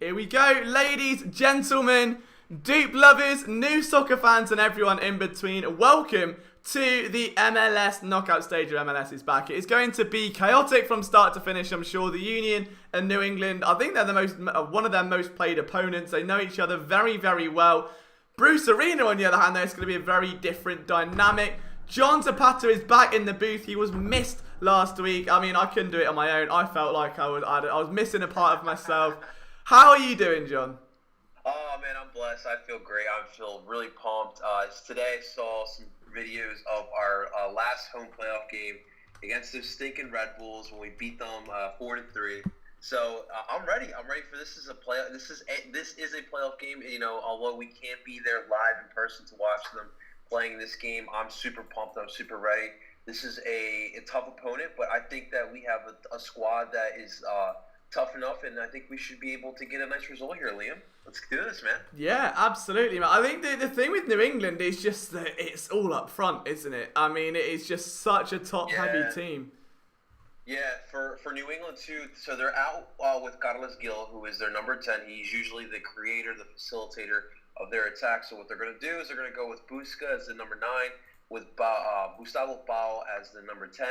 Here we go, ladies, gentlemen, Dupe lovers, new soccer fans and everyone in between. Welcome to the MLS knockout stage of MLS is back. It is going to be chaotic from start to finish, I'm sure. The Union and New England, I think they're one of their most played opponents. They know each other very, very well. Bruce Arena, on the other hand, though, it's going to be a very different dynamic. John Zapata is back in the booth. He was missed last week. I mean, I couldn't do it on my own. I felt like I was missing a part of myself. How are you doing, John? Oh, man, I'm blessed. I feel great. I feel really pumped. Today I saw some videos of our last home playoff game against those stinking Red Bulls when we beat them 4-3. So I'm ready. I'm ready for this. This is a playoff game. You know, although we can't be there live in person to watch them playing this game, I'm super pumped. I'm super ready. This is a tough opponent, but I think that we have a squad that is tough enough, and I think we should be able to get a nice result here, Liam. Let's do this, man. Yeah, absolutely, man. I think the thing with New England is just that it's all up front, isn't it? I mean, it is just such a top-heavy team. Yeah, for New England, too. So they're out with Carlos Gil, who is their number 10. He's usually the creator, the facilitator of their attack. So what they're going to do is they're going to go with Busca as the number 9, with Gustavo Pau as the number 10,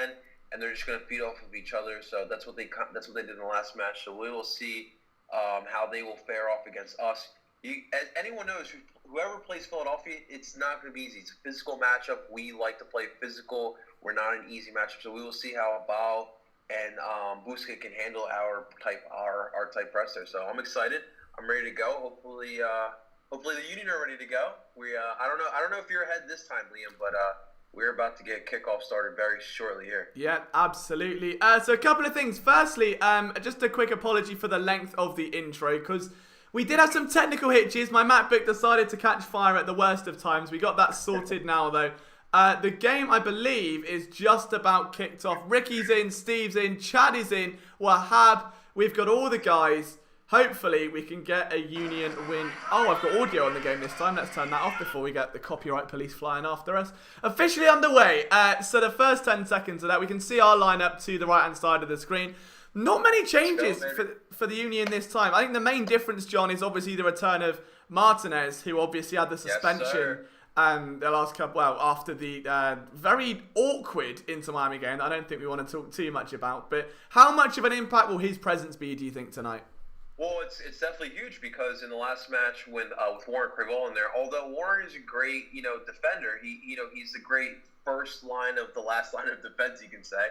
and they're just going to feed off of each other. So that's what they did in the last match. So we will see how they will fare off against us. As anyone knows, whoever plays Philadelphia, it's not going to be easy. It's a physical matchup. We like to play physical. We're not an easy matchup. So we will see how Pau and Busca can handle our type presser. So I'm excited. I'm ready to go. Hopefully the Union are ready to go. I don't know if you're ahead this time, Liam, but we're about to get kickoff started very shortly here. Yeah, absolutely. So a couple of things. Firstly, just a quick apology for the length of the intro, because we did have some technical hitches. My MacBook decided to catch fire at the worst of times. We got that sorted now, though. The game, I believe, is just about kicked off. Ricky's in, Steve's in, Chad is in, Wahab. We've got all the guys. Hopefully, we can get a Union win. Oh, I've got audio on the game this time. Let's turn that off before we get the copyright police flying after us. Officially underway. So the first 10 seconds of that, we can see our lineup to the right-hand side of the screen. Not many changes for the Union this time. I think the main difference, John, is obviously the return of Martinez, who obviously had the suspension. And the last couple, after the very awkward Inter Miami game that I don't think we want to talk too much about. But how much of an impact will his presence be, do you think, tonight? Well, it's definitely huge because in the last match with Warren Crevall in there, although Warren is a great defender, he's a great first line of the last line of defense, you can say.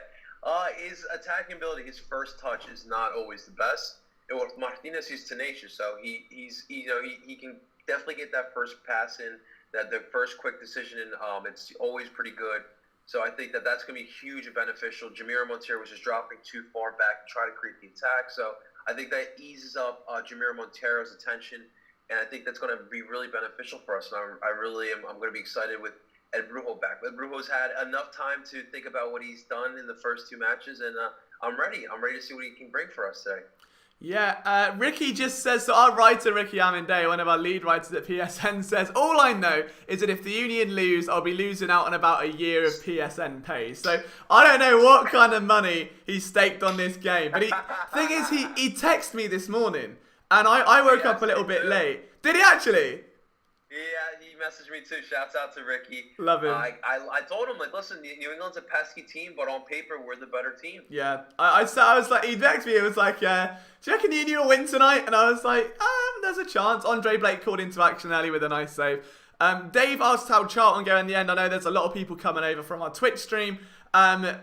His attacking ability, his first touch is not always the best. And with Martinez, he's tenacious, so he can definitely get that first pass in. That the first quick decision, it's always pretty good. So I think that's going to be huge and beneficial. Jamiro Monteiro was just dropping too far back to try to create the attack. So I think that eases up Jamiro Monteiro's attention, and I think that's going to be really beneficial for us. And I'm going to be excited with Ed Brujo back. Ed Brujo's had enough time to think about what he's done in the first 2 matches, and I'm ready. I'm ready to see what he can bring for us today. Yeah, Ricky just says, so our writer, Ricky Amenday, one of our lead writers at PSN, says, all I know is that if the Union lose, I'll be losing out on about a year of PSN pay. So I don't know what kind of money he staked on this game. But thing is, he texted me this morning, and I woke up a little bit late. Did he actually? Yeah, he messaged me too. Shouts out to Ricky. Love him. I told him, listen, New England's a pesky team, but on paper, we're the better team. Yeah. I was like, he texted me, it was like, do you reckon Union will win tonight? And I was like, there's a chance. Andre Blake called into action early with a nice save. Dave asked how Charlton go in the end. I know there's a lot of people coming over from our Twitch stream.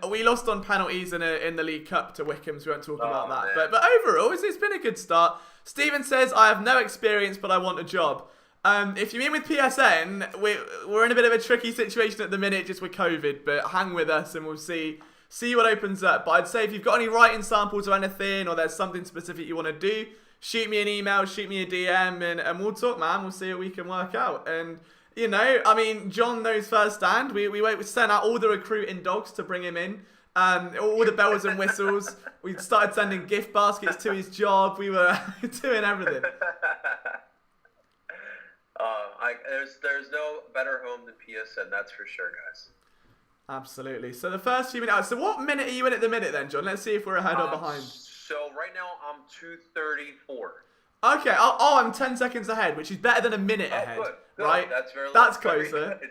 We lost on penalties in the League Cup to Wycombe, so we won't talk about that. But overall, it's been a good start. Stephen says, I have no experience, but I want a job. If you mean with PSN, we're in a bit of a tricky situation at the minute just with COVID, but hang with us and we'll see what opens up. But I'd say if you've got any writing samples or anything, or there's something specific you want to do, shoot me an email, shoot me a DM, and we'll talk, man. We'll see what we can work out. And, John knows firsthand. We sent out all the recruiting dogs to bring him in. All the bells and whistles. We started sending gift baskets to his job. We were doing everything. There's no better home than PSN, that's for sure, guys. Absolutely. So the first few minutes. So what minute are you in at the minute then, John? Let's see if we're ahead or behind. So right now I'm 2:34. Okay, I'm 10 seconds ahead, which is better than a minute ahead, Good. right? That's closer. Good.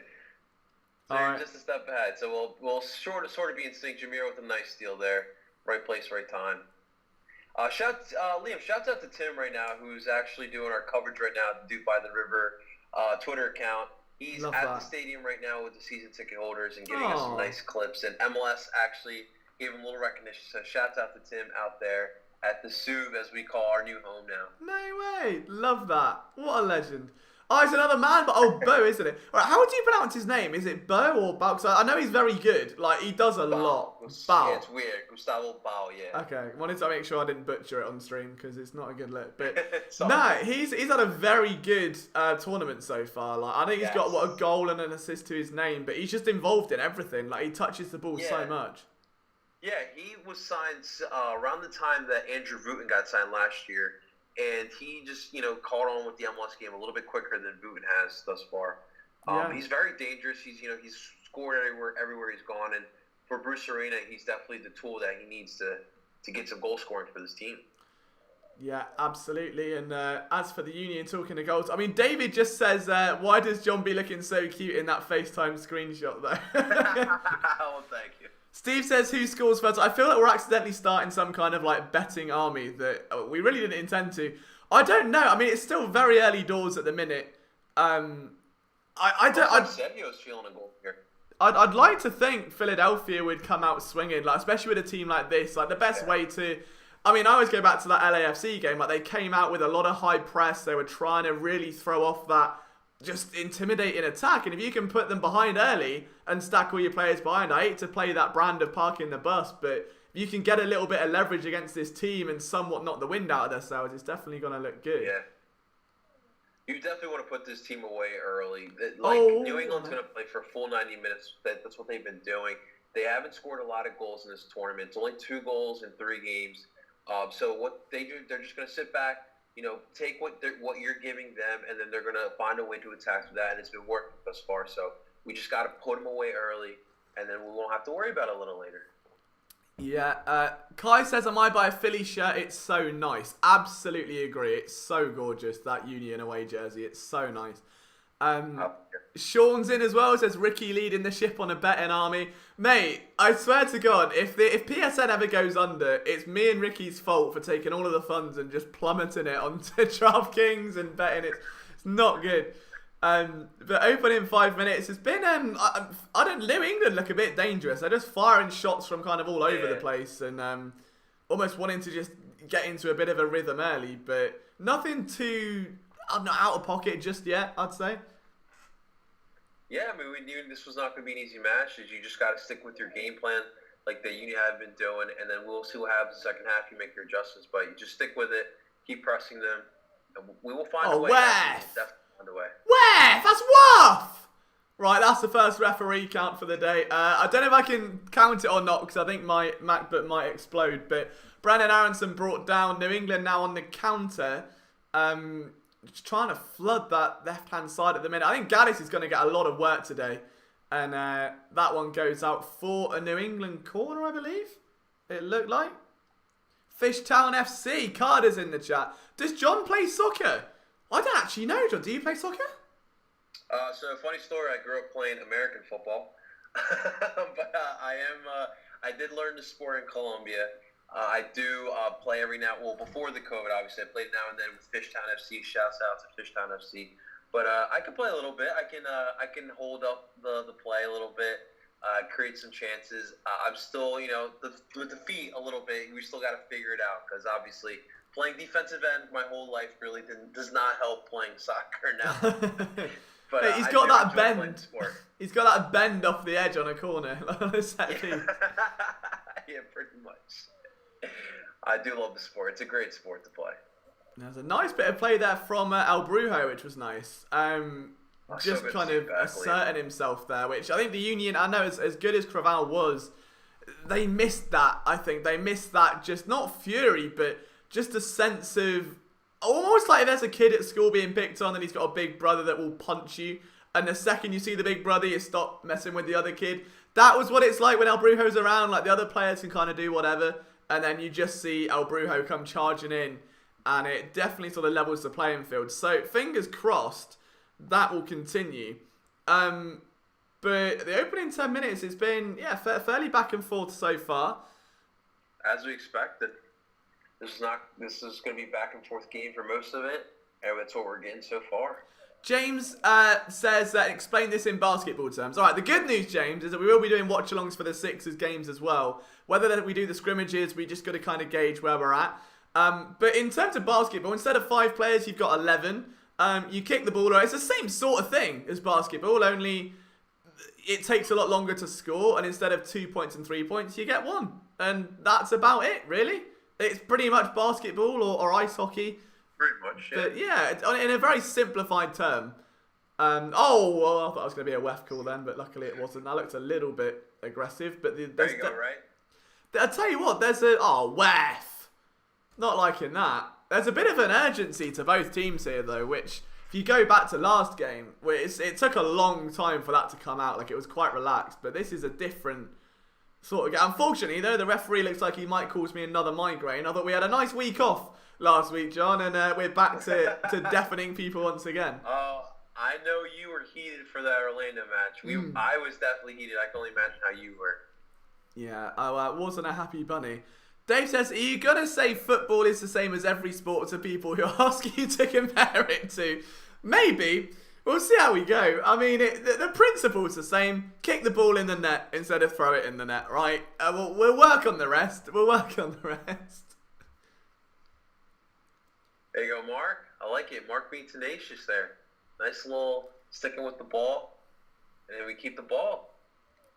So you're Alright. just a step ahead. So we'll sort of be in sync. Jameer with a nice steal there. Right place, right time. Liam, shouts out to Tim right now, who's actually doing our coverage right now at the Duke by the River Twitter account. He's at the stadium right now with the season ticket holders and getting us some nice clips. And MLS actually gave him a little recognition. So shouts out to Tim out there at the SUV, as we call our new home now. No way. Love that. What a legend. Oh, it's another man, but Bo, isn't it? All right, how do you pronounce his name? Is it Bo or Bao? Because I know he's very good. Like, he does a lot. Bao. Yeah, it's weird. Gustavo Bao, yeah. Okay, wanted to make sure I didn't butcher it on stream because it's not a good look. But no, he's had a very good tournament so far. Like, I think he's got a goal and an assist to his name, but he's just involved in everything. Like, he touches the ball so much. Yeah, he was signed around the time that Andrew Wooten got signed last year. And he just, caught on with the MLS game a little bit quicker than Wooten has thus far. He's very dangerous. He's scored everywhere he's gone. And for Bruce Arena, he's definitely the tool that he needs to get some goal scoring for this team. Yeah, absolutely. And as for the Union talking of goals, I mean, David just says, why does John be looking so cute in that FaceTime screenshot, though? Well, thank you. Steve says, who scores first? I feel like we're accidentally starting some kind of like betting army that we really didn't intend to. I don't know. I mean, it's still very early doors at the minute. I said he was feeling a goal here. I'd like to think Philadelphia would come out swinging, like especially with a team like this. Like the best way to, I mean, I always go back to that LAFC game. Like they came out with a lot of high press. They were trying to really throw off that just intimidating attack, and if you can put them behind early and stack all your players behind, I hate to play that brand of parking the bus, but if you can get a little bit of leverage against this team and somewhat knock the wind out of their sails, it's definitely going to look good. Yeah. You definitely want to put this team away early. New England's going to play for a full 90 minutes. That's what they've been doing. They haven't scored a lot of goals in this tournament. It's only 2 goals in 3 games. So what they do, they're just going to sit back, take what you're giving them, and then they're going to find a way to attack with that, and it's been working thus far. So we just got to put them away early, and then we won't have to worry about it a little later. Yeah, Kai says, am I buy a Philly shirt? It's so nice. Absolutely agree. It's so gorgeous, that Union away jersey. It's so nice. Sean's in as well, says Ricky leading the ship on a betting army. Mate, I swear to God, if PSN ever goes under, it's me and Ricky's fault for taking all of the funds and just plummeting it onto DraftKings and betting it. It's not good. But open in 5 minutes. It's been, New England look a bit dangerous. They're just firing shots from kind of all over the place and almost wanting to just get into a bit of a rhythm early, but nothing too out of pocket just yet, I'd say. Yeah, I mean, we knew this was not going to be an easy match. You just got to stick with your game plan like the Union have been doing, and then we'll see what happens the second half. You make your adjustments, but you just stick with it, keep pressing them, and we will find a way. That's Waff! Right, that's the first referee count for the day. I don't know if I can count it or not because I think my MacBook might explode, but Brandon Aronson brought down New England now on the counter. Just trying to flood that left-hand side at the minute. I think Gaddis is going to get a lot of work today. And that one goes out for a New England corner, I believe. It looked like. Fishtown FC. Carter's in the chat. Does John play soccer? I don't actually know, John. Do you play soccer? So, funny story. I grew up playing American football. But I did learn the sport in Colombia. I do play every now. Well, before the COVID, obviously, I played now and then with Fishtown FC. Shouts out to Fishtown FC. But I can play a little bit. I can hold up the play a little bit, create some chances. I'm still, with the feet a little bit. We still got to figure it out because obviously playing defensive end my whole life really does not help playing soccer now. But hey, he's got that bend. He's got that bend off the edge on a corner. Yeah, pretty much. I do love the sport. It's a great sport to play. There's a nice bit of play there from El Brujo, which was nice. Just kind of asserting himself there, which I think the Union, I know as good as Craval was, they missed that. I think they missed that, just not fury, but just a sense of almost like there's a kid at school being picked on and he's got a big brother that will punch you. And the second you see the big brother, you stop messing with the other kid. That was what it's like when El Brujo's around. Like the other players can kind of do whatever. And then you just see El Brujo come charging in. and it definitely sort of levels the playing field. So fingers crossed that will continue. But the opening 10 minutes has been fairly back and forth so far. As we expected. This is going to be back and forth game for most of it, and that's what we're getting so far. James says that explain this in basketball terms. All right, the good news, James, is that we will be doing watch-alongs for the Sixers games as well. Whether we do the scrimmages, we just got to kind of gauge where we're at. But in terms of basketball, instead of 5 players, you've got 11. You kick the ball around. It's the same sort of thing as basketball, only it takes a lot longer to score, and instead of 2 points and 3 points, you get 1. And that's about it, really. It's pretty much basketball or ice hockey. Pretty much, yeah. But yeah, in a very simplified term. I thought it was going to be a WEF call then, but luckily it wasn't. That looked a little bit aggressive. But there you go, right? I'll tell you what, there's WEF. Not liking that. There's a bit of an urgency to both teams here, though, which, if you go back to last game, where it took a long time for that to come out. Like, it was quite relaxed. But this is a different sort of game. Unfortunately, though, the referee looks like he might cause me another migraine. I thought we had a nice week off last week, John, and we're back to deafening people once again. Oh, I know you were heated for that Orlando match. I was definitely heated. I can only imagine how you were. Yeah, I wasn't a happy bunny. Dave says, are you going to say football is the same as every sport to people who ask you to compare it to? Maybe. We'll see how we go. I mean, the principle's the same. Kick the ball in the net instead of throw it in the net, right? We'll work on the rest. There you go, Mark. I like it. Mark being tenacious there. Nice little sticking with the ball. And then we keep the ball.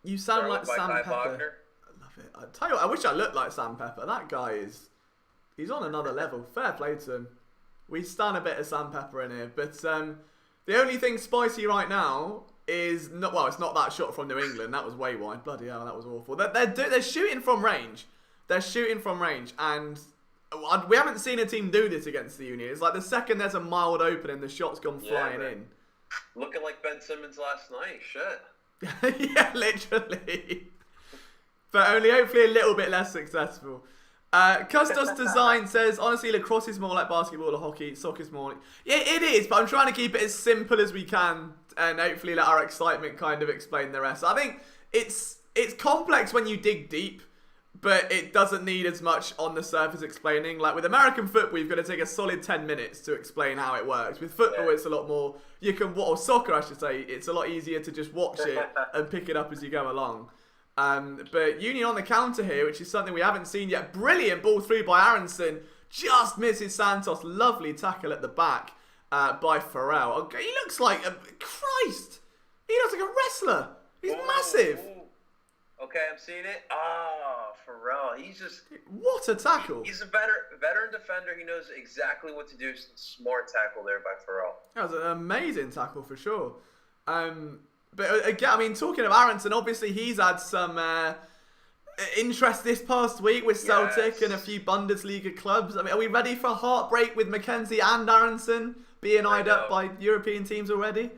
You sound like Sam Pepper. I love it. I tell you what, I wish I looked like Sam Pepper. That guy he's on another level. Fair play to him. We stand a bit of Sam Pepper in here. But the only thing spicy right now is it's not that shot from New England. That was way wide. Bloody hell, that was awful. They're shooting from range. And we haven't seen a team do this against the Union. It's like the second there's a mild opening, the shot's gone flying in. Looking like Ben Simmons last night. Shit. Yeah, literally. But only hopefully a little bit less successful. Custos Design says, honestly, lacrosse is more like basketball or hockey. Soccer's more like... Yeah, it is, but I'm trying to keep it as simple as we can and hopefully let our excitement kind of explain the rest. I think it's complex when you dig deep, but it doesn't need as much on the surface explaining. Like with American football, you've got to take a solid 10 minutes to explain how it works. With football, it's a lot more... or soccer, I should say, it's a lot easier to just watch it and pick it up as you go along. But Union on the counter here, which is something we haven't seen yet. Brilliant ball through by Aronson. Just misses Santos. Lovely tackle at the back by Farrell. He looks like Christ. He looks like a wrestler. He's massive. Okay, I'm seeing it. Farrell. He's just... What a tackle. He's a veteran defender. He knows exactly what to do. Smart tackle there by Farrell. That was an amazing tackle for sure. But again, I mean, talking of Aronson, obviously he's had some interest this past week with Celtic and a few Bundesliga clubs. I mean, are we ready for a heartbreak with Mackenzie and Aronson being eyed up by European teams already?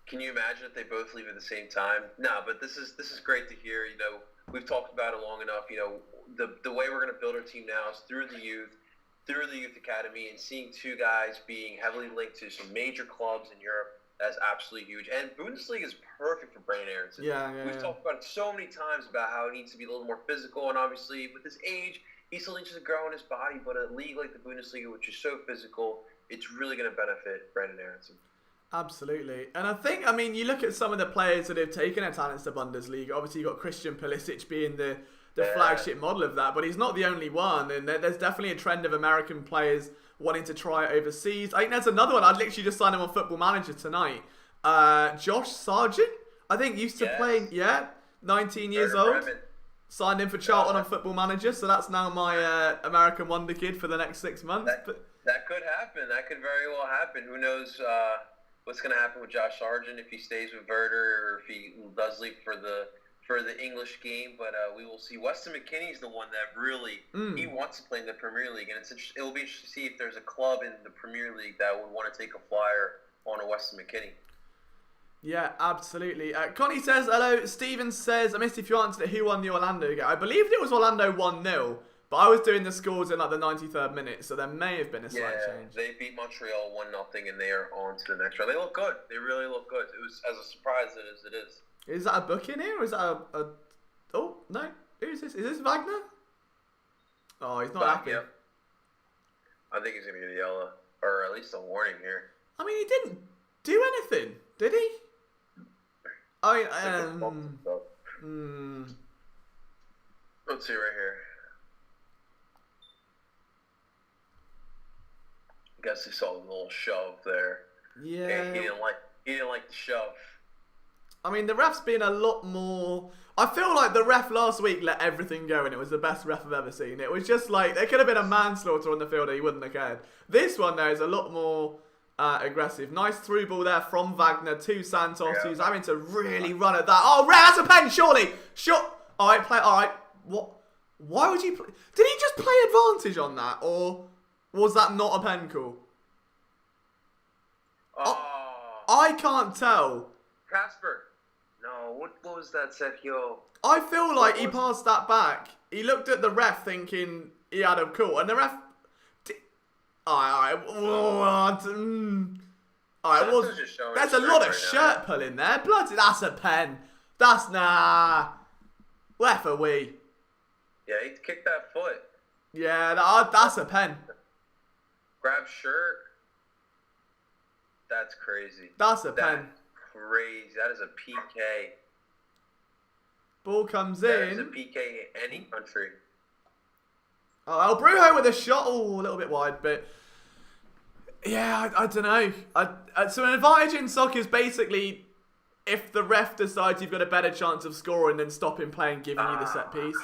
Can you imagine if they both leave at the same time? No, but this is great to hear. You know, we've talked about it long enough. You know, the way we're going to build our team now is through the youth academy, and seeing two guys being heavily linked to some major clubs in Europe. That's absolutely huge. And Bundesliga is perfect for Brandon Aronson. We've talked about it so many times about how he needs to be a little more physical. And obviously, with his age, he still needs to grow in his body. But a league like the Bundesliga, which is so physical, it's really going to benefit Brandon Aronson. Absolutely. And I think, I mean, you look at some of the players that have taken their talents to Bundesliga. Obviously, you've got Christian Pulisic being the flagship model of that. But he's not the only one. And there's definitely a trend of American players wanting to try it overseas. I think there's another one. I'd literally just signed him on Football Manager tonight. Josh Sargent, I think, used to play, 19 years old. Signed in for Charlton on Football Manager, so that's now my American wonder kid for the next 6 months. That could happen. That could very well happen. Who knows what's going to happen with Josh Sargent if he stays with Werder or if he does leave for the English game, but we will see. Weston McKennie's the one that really he wants to play in the Premier League, and it will be interesting to see if there's a club in the Premier League that would want to take a flyer on a Weston McKennie. Yeah, absolutely. Connie says, hello. Steven says, I missed if you answered it, who won the Orlando game. I believe it was Orlando 1-0, But I was doing the scores in like the 93rd minute, so there may have been a slight change. They beat Montreal 1-0, and they are on to the next round. They look good. They really look good. It was as a surprise as it is. Is that a booking here, or is that a... Oh, no. Who is this? Is this Wagner? Oh, he's not happy. Yep. I think he's going to get a yellow, or at least a warning here. I mean, he didn't do anything, did he? I mean, Let's see right here. I guess he saw a little shove there. Yeah. He didn't like the shove. I mean, the ref's been a lot more... I feel like the ref last week let everything go and it was the best ref I've ever seen. It was just like, there could have been a manslaughter on the field and he wouldn't have cared. This one, though, is a lot more aggressive. Nice through ball there from Wagner to Santos, who's having to really run at that. Oh, that's a pen, surely! Sure. All right, play. All right. What? Why would you play? Did he just play advantage on that? Or was that not a pen call? I can't tell. Casper. No, what was that, Sergio? I feel like he passed that back. He looked at the ref thinking he had a call, and the ref... Alright. There's a lot of shirt pulling there. Bloody, that's a pen. That's nah. Referee. Yeah, he kicked that foot. Yeah, that's a pen. Grab shirt. That's crazy. That's a pen. Crazy. That is a PK. Ball comes in. That is a PK in any country. Oh, El Brujo with a shot. Oh, a little bit wide, but yeah, I don't know. So an advantage in soccer is basically if the ref decides you've got a better chance of scoring, then stop him playing, giving you the set piece.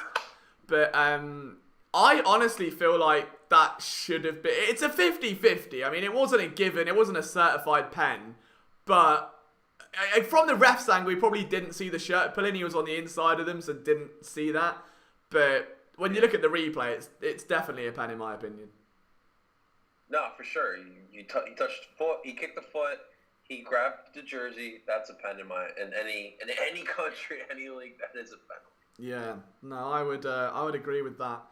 But I honestly feel like that should have been... It's a 50-50. I mean, it wasn't a given. It wasn't a certified pen. But from the ref's angle, we probably didn't see the shirt pulling. He was on the inside of them, so didn't see that. But when you look at the replay, it's definitely a pen, in my opinion. No, for sure. He touched the foot. He kicked the foot. He grabbed the jersey. That's a pen in any country, any league. That is a pen. Yeah, no, I would agree with that.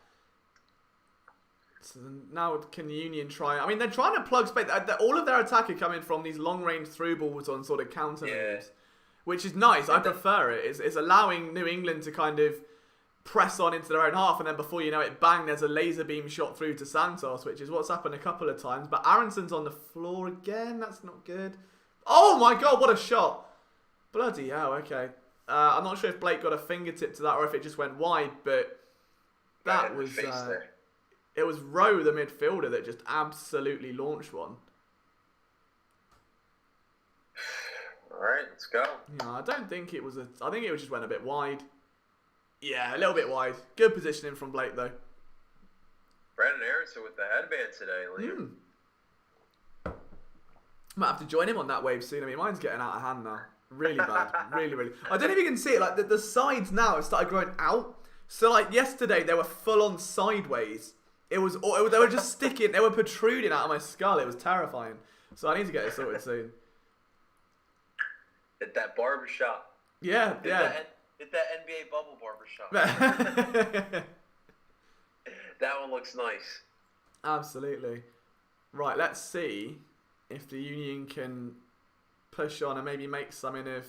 So now can Union try? I mean, they're trying to plug space. All of their attack are coming from these long-range through balls on sort of counter moves, which is nice. I prefer it. It's allowing New England to kind of press on into their own half, and then before you know it, bang, there's a laser beam shot through to Santos, which is what's happened a couple of times. But Aronson's on the floor again. That's not good. Oh my God, what a shot. Bloody hell, okay. I'm not sure if Blake got a fingertip to that or if it just went wide, but that was... it was Rowe, the midfielder, that just absolutely launched one. All right, let's go. Yeah, I don't think it was a... I think it just went a bit wide. Yeah, a little bit wide. Good positioning from Blake, though. Brandon Aronson with the headband today, Liam. Might have to join him on that wave soon. I mean, mine's getting out of hand now. Really bad. Really. I don't know if you can see it. Like, the sides now have started growing out. So, like, yesterday, they were full-on sideways. They were just sticking. They were protruding out of my skull. It was terrifying. So I need to get it sorted soon. Hit that barbershop. Yeah, Hit that NBA bubble barbershop. That one looks nice. Absolutely. Right, let's see if the Union can push on and maybe make something of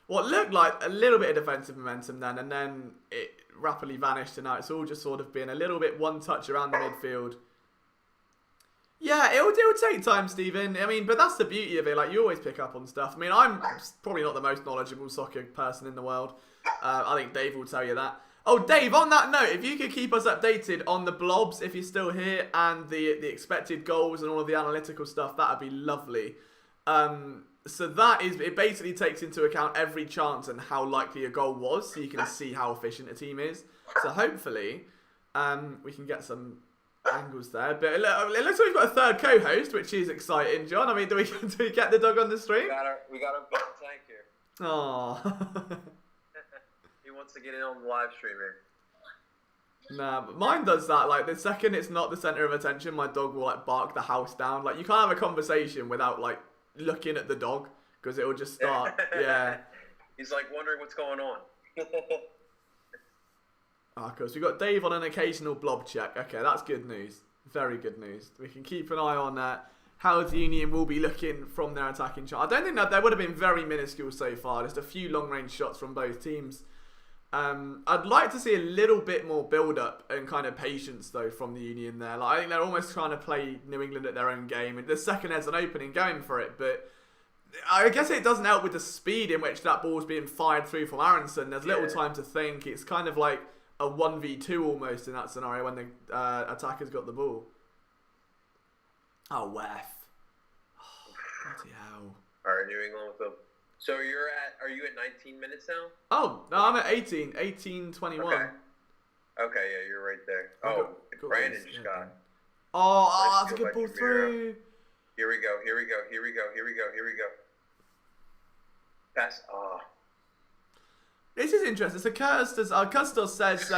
what looked like a little bit of defensive momentum then, and then it rapidly vanished, and now it's all just sort of been a little bit one touch around the midfield. Yeah, it'll take time, Stephen. I mean, but that's the beauty of it. Like, you always pick up on stuff. I mean, I'm probably not the most knowledgeable soccer person in the world. I think Dave will tell you that. Oh, Dave, on that note, if you could keep us updated on the blobs, if you're still here, and the expected goals and all of the analytical stuff, that would be lovely. So that is, it basically takes into account every chance and how likely a goal was, so you can see how efficient a team is. So hopefully, we can get some angles there. But it looks like we've got a third co-host, which is exciting, John. I mean, do we get the dog on the stream? We got a tank here. Oh. He wants to get in on the live stream here. Nah, but mine does that. Like, the second it's not the center of attention, my dog will like bark the house down. Like, you can't have a conversation without like looking at the dog, because it will just start. Yeah. He's like wondering what's going on. of course. We've got Dave on an occasional blob check. Okay, that's good news. Very good news. We can keep an eye on how the Union will be looking from their attacking shot. I don't think that there would have been very minuscule so far. Just a few long-range shots from both teams. I'd like to see a little bit more build-up and kind of patience, though, from the Union there. Like, I think they're almost trying to play New England at their own game. And the second there's an opening, going for it. But I guess it doesn't help with the speed in which that ball's being fired through from Aronson. There's little time to think. It's kind of like a 1v2 almost in that scenario when the attacker's got the ball. Oh, Wef. Oh, bloody hell. All right, New England with them. So are you at 19 minutes now? Oh, no, I'm at 18, 21. Okay, yeah, you're right there. Oh, Brandon just got. Oh, that's a good ball through. Here we go. Pass. Oh. This is interesting. So Custos says,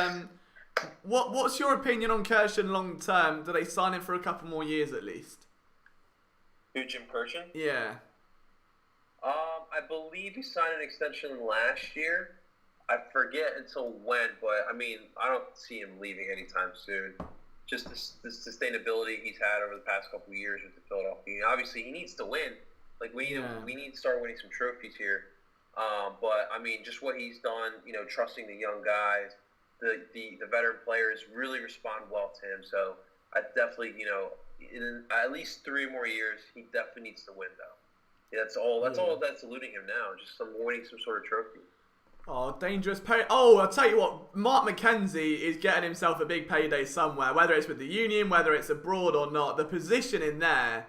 what's your opinion on Kirshen long term? Do they sign him for a couple more years at least? Who, Jim Kirshen? Yeah. I believe he signed an extension last year. I forget until when, but I mean, I don't see him leaving anytime soon. Just the sustainability he's had over the past couple of years with the Philadelphia. Obviously, he needs to win. Like we need to start winning some trophies here. But I mean, just what he's done, trusting the young guys, the veteran players really respond well to him. So I definitely, in at least 3 more years, he definitely needs to win though. Yeah, that's all that's eluding him now. Just winning some sort of trophy. Oh, dangerous pay. Oh, I'll tell you what, Mark McKenzie is getting himself a big payday somewhere, whether it's with the Union, whether it's abroad or not. The position in there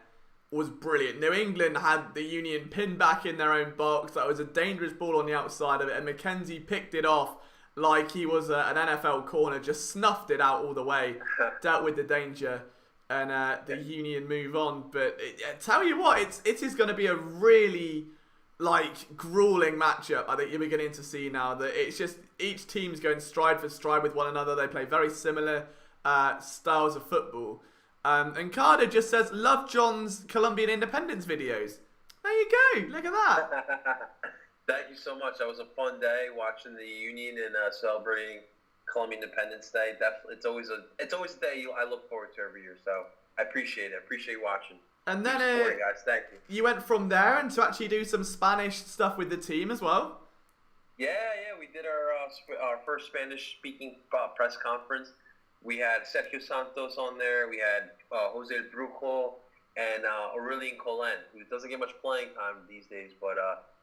was brilliant. New England had the Union pinned back in their own box. That was a dangerous ball on the outside of it, and McKenzie picked it off like he was an NFL corner, just snuffed it out all the way, dealt with the danger, and the Union move on. But tell you what, it is going to be a really grueling matchup. I think you're beginning to see now that it's just each team's going stride for stride with one another. They play very similar styles of football. And Carter just says, love John's Colombian independence videos. There you go. Look at that. Thank you so much. That was a fun day watching the Union and celebrating Colombian Independence Day. Definitely, it's always a day I look forward to every year. So I appreciate it. I appreciate watching. And then guys. Thank you. You went from there and to actually do some Spanish stuff with the team as well. Yeah. We did our first Spanish-speaking press conference. We had Sergio Santos on there. We had Jose Brujo and Aurelien Collen, who doesn't get much playing time these days, but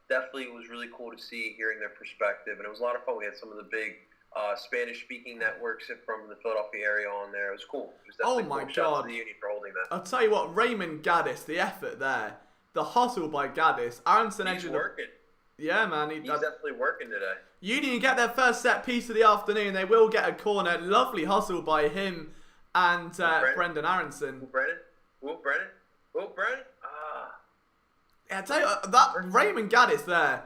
definitely was really cool to see, hearing their perspective. And it was a lot of fun. We had some of the big Spanish-speaking networks from the Philadelphia area on there. It was cool. It was definitely my cool. Shout out God. to the Union for holding that. I'll tell you what, Raymond Gaddis, the effort there, the hustle by Gaddis. Aronson He's working. Yeah, man. He's definitely working today. Union get their first set piece of the afternoon. They will get a corner. Lovely hustle by him and Brendan Aronson. Brennan? Yeah, I tell you that Raymond Gaddis there.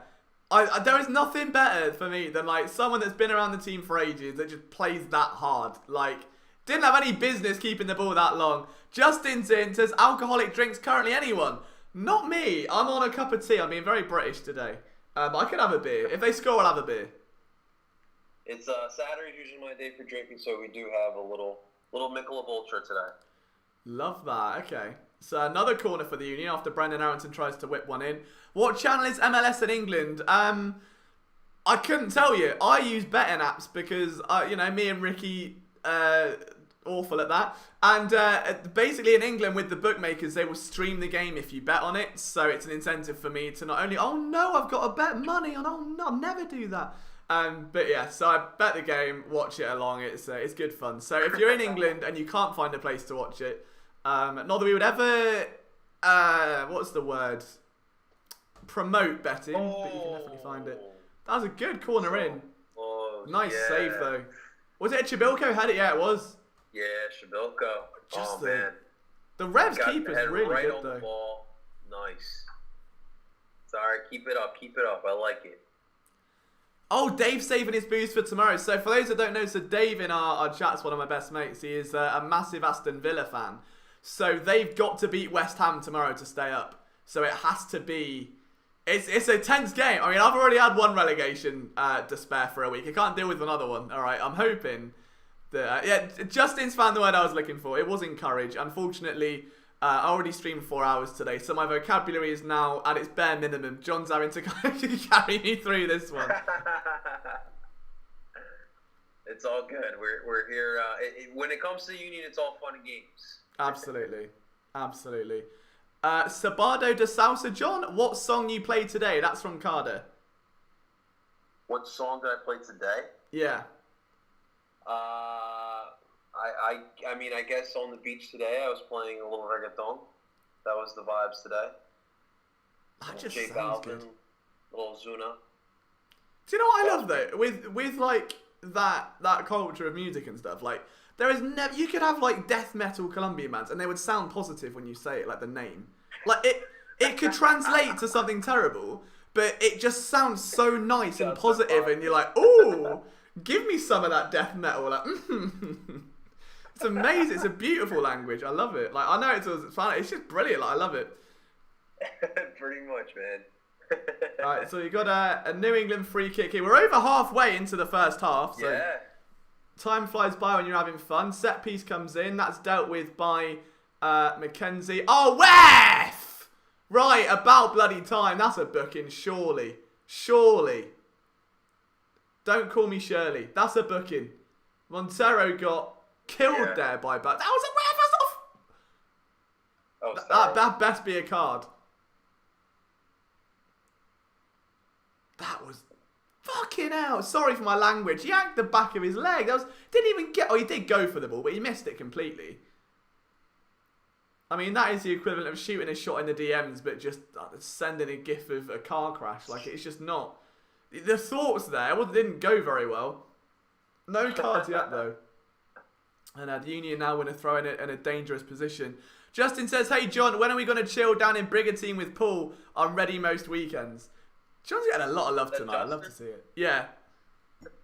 There is nothing better for me than someone that's been around the team for ages that just plays that hard. Didn't have any business keeping the ball that long. Justin Zinn says, alcoholic drinks currently anyone? Not me. I'm on a cup of tea. I'm being very British today. But I could have a beer. If they score, I'll have a beer. It's Saturday's usually my day for drinking, so we do have a little Michelob Ultra today. Love that. Okay. So another corner for the Union after Brendan Aronson tries to whip one in. What channel is MLS in England? I couldn't tell you. I use betting apps because me and Ricky awful at that. And basically in England with the bookmakers, they will stream the game if you bet on it. So it's an incentive for me to not only, oh no, I've got to bet money on, oh no, I'll never do that. But yeah, so I bet the game, watch it along. It's good fun. So if you're in England and you can't find a place to watch it, not that we would ever, what's the word? Promote betting, but you can definitely find it. That was a good corner in. Nice save though. Was it Chibilko had it? Yeah, it was. Yeah, Shabilko. Man. The Revs keeper's really right good on though. The ball. Nice. Sorry, keep it up. I like it. Oh, Dave's saving his booze for tomorrow. So for those that don't know, so Dave in our chat's one of my best mates. He is a massive Aston Villa fan. So they've got to beat West Ham tomorrow to stay up. So it has to be It's a tense game. I mean, I've already had one relegation despair for a week. I can't deal with another one. All right, I'm hoping that Justin's found the word I was looking for. It was encourage. Unfortunately, I already streamed 4 hours today, so my vocabulary is now at its bare minimum. John's having to carry me through this one. It's all good. We're here. When it comes to Union, it's all fun and games. Absolutely. Sabado de Salsa, John, what song you played today? That's from Carter. What song did I play today? Yeah. I mean, I guess on the beach today, I was playing a little reggaeton. That was the vibes today. That just J sounds Balvin, good. little Zuna. Do you know what I love though? With like that culture of music and stuff, like there is never you could have like death metal Colombian bands and they would sound positive when you say it, like the name. Like it could translate to something terrible, but it just sounds so nice and positive, and you're like, ooh, give me some of that death metal. Like, it's amazing. It's a beautiful language. I love it. Like I know it's fun. It's just brilliant. Like I love it. Pretty much, man. Alright, so you got a New England free kick here. We're over halfway into the first half, so Yeah. time flies by when you're having fun. Set piece comes in. That's dealt with by Mackenzie. Oh, ref! Right, about bloody time. That's a booking, surely. Surely. Don't call me Shirley. That's a booking. Montero got killed there by That was a ref! That's off! That best be a card. That was fucking hell. Sorry for my language. He yanked the back of his leg. Didn't even get. Oh, he did go for the ball, but he missed it completely. I mean, that is the equivalent of shooting a shot in the DMs, but just sending a gif of a car crash. Like it's just not. The thoughts there didn't go very well. No cards yet though. And the Union now win a throw in a dangerous position. Justin says, "Hey John, when are we going to chill down in Brigantine with Paul? I'm ready most weekends." John's getting a lot of love tonight. I'd love to see it. Yeah.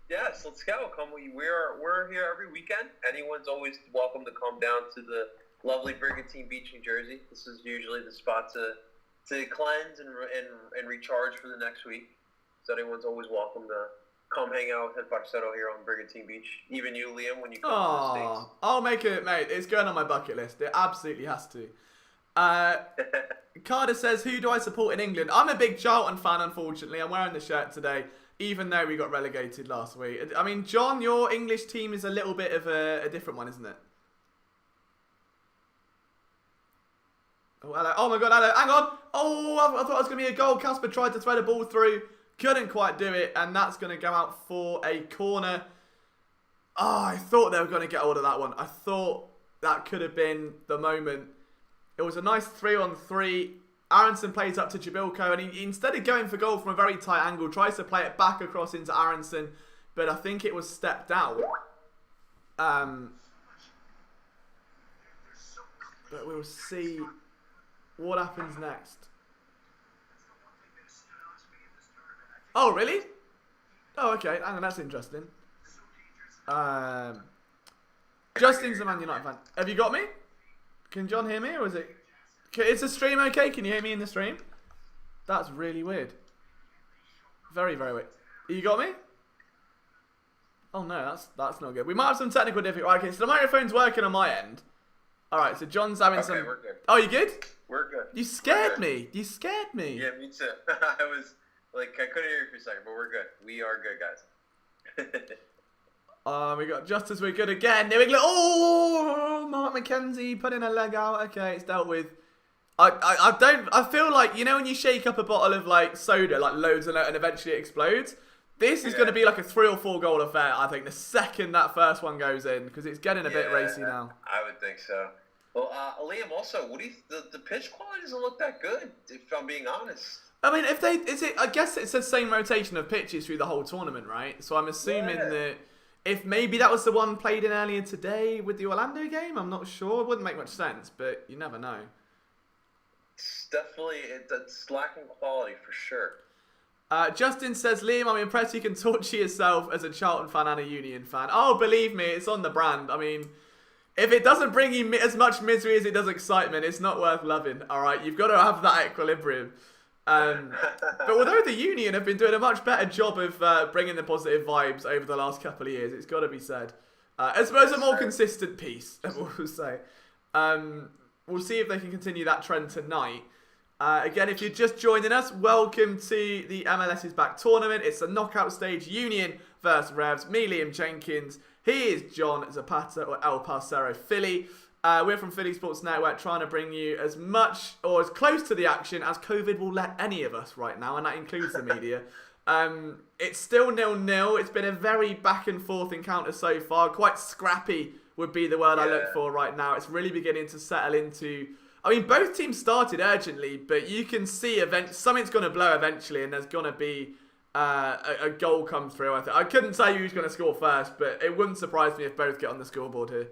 Yes, let's go. We're here every weekend. Anyone's always welcome to come down to the lovely Brigantine Beach, New Jersey. This is usually the spot to cleanse and recharge for the next week. So anyone's always welcome to come hang out with Parcero here on Brigantine Beach. Even you, Liam, when you come to the States. I'll make it, mate. It's going on my bucket list. It absolutely has to. Carter says, who do I support in England? I'm a big Charlton fan, unfortunately. I'm wearing the shirt today, even though we got relegated last week. I mean, John, your English team is a little bit of a different one, isn't it? Oh, hello. Oh my God, hello. Hang on. Oh, I thought it was going to be a goal. Casper tried to thread a ball through. Couldn't quite do it. And that's going to go out for a corner. Oh, I thought they were going to get hold of that one. I thought that could have been the moment. It was a nice 3-on-3. Aronson plays up to Jabilko, and he instead of going for goal from a very tight angle, tries to play it back across into Aronson, but I think it was stepped out. But we'll see what happens next. Oh, really? Oh, okay. Hang on, that's interesting. Justin's a Man United fan. Have you got me? Can John hear me, or is it... Is the stream okay? Can you hear me in the stream? That's really weird. Very, very weird. You got me? Oh no, that's not good. We might have some technical difficulties. Okay, so the microphone's working on my end. Alright, so John's having some... we're good. Oh, you good? We're good. You scared me. You scared me. Yeah, me too. I was... Like, I couldn't hear you for a second, but we're good. We are good, guys. We got just as we're good again. New England. Oh, Mark McKenzie putting a leg out. Okay, it's dealt with. I feel like, you know when you shake up a bottle of like soda, like loads and eventually it explodes? This is going to be like a 3 or 4 goal affair, I think, the second that first one goes in, because it's getting a bit racy now. I would think so. Well, Liam, also, what do you, the pitch quality doesn't look that good, if I'm being honest. I mean, I guess it's the same rotation of pitches through the whole tournament, right? So I'm assuming that if maybe that was the one played in earlier today with the Orlando game, I'm not sure. It wouldn't make much sense, but you never know. It's definitely, it's lacking quality for sure. Justin says, Liam, I'm impressed you can torture yourself as a Charlton fan and a Union fan. Oh, believe me, it's on the brand. I mean, if it doesn't bring you as much misery as it does excitement, it's not worth loving, all right? You've got to have that equilibrium. But although the Union have been doing a much better job of bringing the positive vibes over the last couple of years, it's got to be said. I suppose a more consistent piece, we'll say. We'll see if they can continue that trend tonight. Again, if you're just joining us, welcome to the MLS is Back tournament. It's a knockout stage, Union versus Revs. Me, Liam Jenkins. He is John Zapata, or El Parcero Philly. We're from Philly Sports Network, trying to bring you as much or as close to the action as COVID will let any of us right now, and that includes the media. It's still 0-0. It's been a very back and forth encounter so far. Quite scrappy would be the word I look for right now. It's really beginning to settle into... I mean, both teams started urgently, but you can see something's going to blow eventually, and there's going to be a goal come through. I couldn't tell you who's going to score first, but it wouldn't surprise me if both get on the scoreboard here.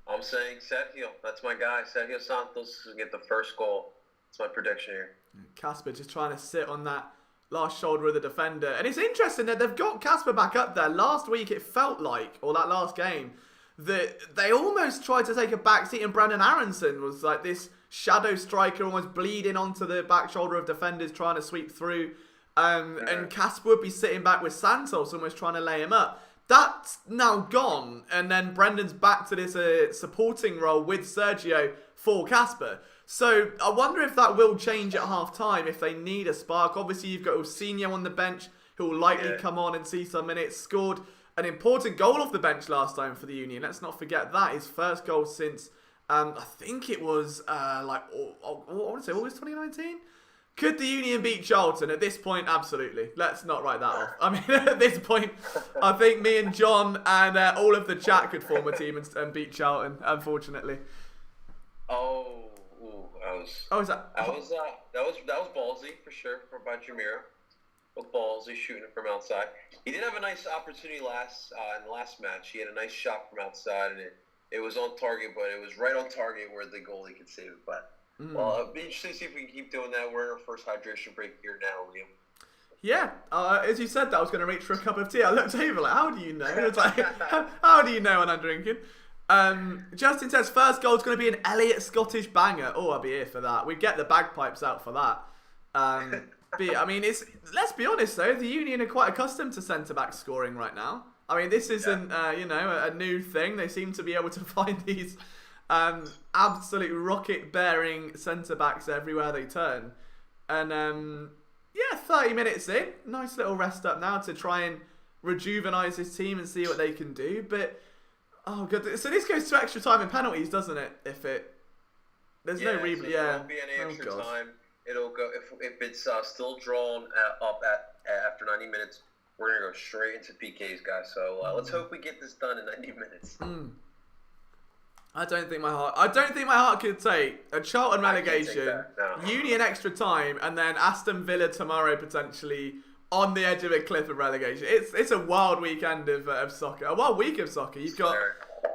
I'm saying Sergio. That's my guy. Sergio Santos is going to get the first goal. That's my prediction here. Casper just trying to sit on that last shoulder of the defender. And it's interesting that they've got Casper back up there. Last week it felt like, or that last game, that they almost tried to take a backseat, and Brandon Aronson was like this shadow striker almost bleeding onto the back shoulder of defenders trying to sweep through. And Casper would be sitting back with Santos almost trying to lay him up. That's now gone, and then Brendan's back to this supporting role with Sergio for Casper. So I wonder if that will change at half-time if they need a spark. Obviously, you've got Osinio on the bench, who will likely come on and see some minutes. Scored an important goal off the bench last time for the Union. Let's not forget that. His first goal since, I think it was, I want to say August 2019? Could the Union beat Charlton? At this point, absolutely. Let's not write that off. I mean, at this point, I think me and John and all of the chat could form a team and beat Charlton, unfortunately. That was ballsy for sure by Jamiro. Ballsy shooting it from outside. He did have a nice opportunity in the last match. He had a nice shot from outside, and it was on target, but it was right on target where the goalie could save it. But well, it'll be interesting to see if we can keep doing that. We're in our first hydration break here now, Liam. Yeah, as you said that, I was going to reach for a cup of tea. I looked over like, how do you know? It's like, how do you know when I'm drinking? Justin says first goal's going to be an Elliott Scottish banger. Oh, I'll be here for that. We get the bagpipes out for that. But I mean, let's be honest though, the Union are quite accustomed to centre-back scoring right now. I mean, this isn't a new thing. They seem to be able to find these absolute rocket-bearing centre-backs everywhere they turn. And 30 minutes in, nice little rest up now to try and rejuvenise this team and see what they can do. But oh god, so this goes to extra time and penalties, doesn't it? There's no replay. There won't be any extra time. It'll go if it's still drawn up after 90 minutes. We're gonna go straight into PKs, guys. So let's hope we get this done in 90 minutes. I don't think my heart could take a Charlton relegation, Union extra time, and then Aston Villa tomorrow potentially on the edge of a cliff of relegation. It's a wild weekend of soccer, a wild week of soccer. You've got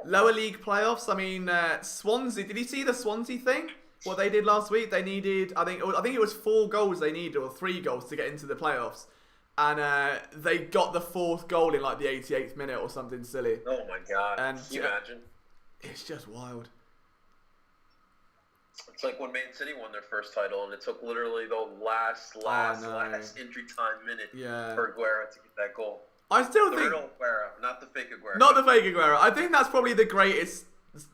lower league playoffs. I mean, Swansea. Did you see the Swansea thing? What they did last week? They needed, I think it was 4 goals they needed, or 3 goals to get into the playoffs. And they got the 4th goal in like the 88th minute or something silly. Oh my god. And can you imagine? It's just wild. It's like when Man City won their first title, and it took literally the last injury time minute for Aguero to get that goal. I still think... The real Aguero, not the fake Aguero. Not the fake Aguero. I think that's probably the greatest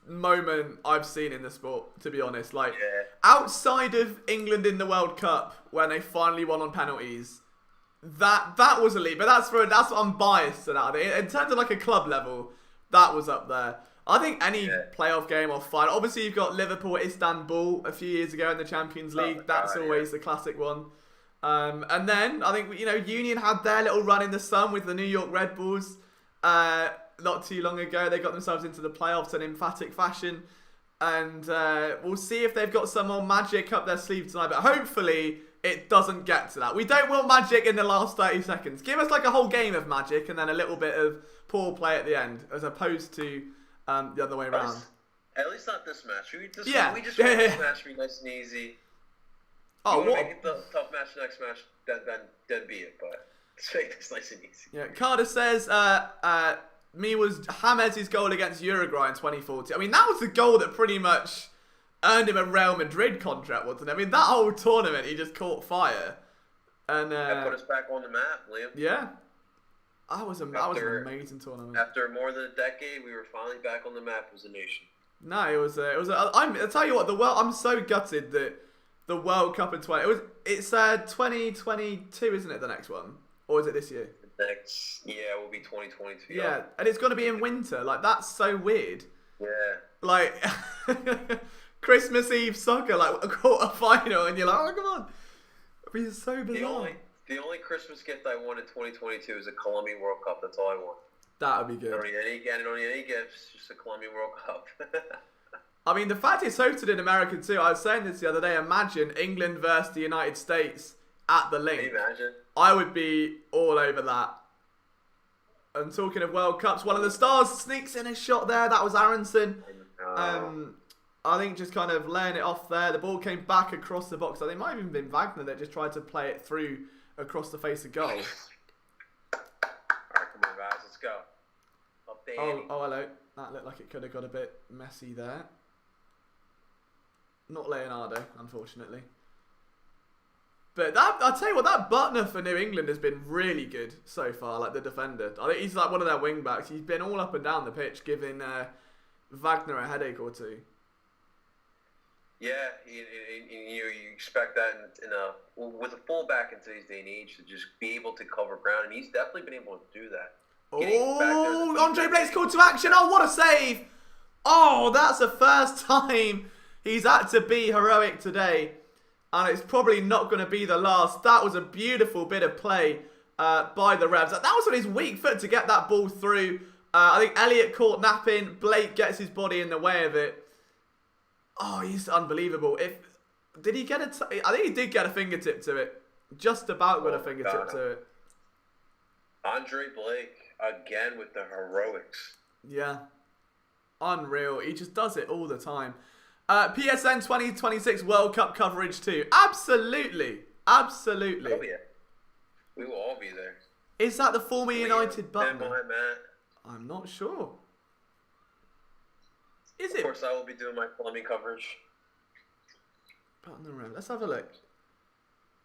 moment I've seen in the sport, to be honest. Like, outside of England in the World Cup, when they finally won on penalties, that was elite. But that's I'm biased to that. In terms of like a club level, that was up there. I think any playoff game or final. Obviously, you've got Liverpool at Istanbul a few years ago in the Champions League. That's always the classic one. And then I think Union had their little run in the sun with the New York Red Bulls. Not too long ago, they got themselves into the playoffs in emphatic fashion, and we'll see if they've got some more magic up their sleeve tonight. But hopefully, it doesn't get to that. We don't want magic in the last 30 seconds. Give us like a whole game of magic and then a little bit of poor play at the end, as opposed to the other way around. At least not this match. We just want this match to be nice and easy. Oh, what? Make it the tough match next match, then be it. But let's make this nice and easy. Yeah, Carter says, me was James' goal against Uruguay in 2014. I mean, that was the goal that pretty much earned him a Real Madrid contract, wasn't it? I mean, that whole tournament, he just caught fire. And That put us back on the map, Liam. yeah, that was an amazing tournament. After more than a decade, we were finally back on the map as a nation. No, it was. I'll tell you what. I'm so gutted that the World Cup in it's 2022, isn't it? The next one, or is it this year? It will be 2022. Yeah, and it's going to be in winter. Like, that's so weird. Yeah. Like Christmas Eve soccer, like a quarter final, and you're like, oh come on. I mean, it's so bizarre. The only Christmas gift I want in 2022 is a Colombian World Cup. That's all I want. That would be good. I don't need any gifts, just a Colombian World Cup. I mean, the fact it's hosted in America too. I was saying this the other day. Imagine England versus the United States at the link. Can you imagine? I would be all over that. And talking of World Cups, one of the stars sneaks in a shot there. That was Aronson. I think just kind of laying it off there. The ball came back across the box. I think it might have even been Wagner that just tried to play it through across the face of goal. Alright, come on guys, let's go. Up the ante. Oh, hello. That looked like it could have got a bit messy there. Not Leonardo, unfortunately. But I'll tell you what, that Butner for New England has been really good so far, like the defender. I think he's like one of their wing backs. He's been all up and down the pitch, giving Wagner a headache or two. Yeah, you expect that with a fullback in today's day and age to just be able to cover ground, and he's definitely been able to do that. Oh, Andre Blake's called to action. Oh, what a save! Oh, that's the first time he's had to be heroic today, and it's probably not going to be the last. That was a beautiful bit of play by the Revs. That was on his weak foot to get that ball through. I think Elliott caught napping. Blake gets his body in the way of it. Oh, he's unbelievable. Did he get I think he did get a fingertip to it. Just about got a fingertip to it. Andre Blake, again with the heroics. Yeah. Unreal. He just does it all the time. PSN 2026 World Cup coverage too. Absolutely. Absolutely. Oh, yeah. We will all be there. Is that the former United button? Matt. I'm not sure. Is it? Of course, I will be doing my plumbing coverage. Button around. Let's have a look.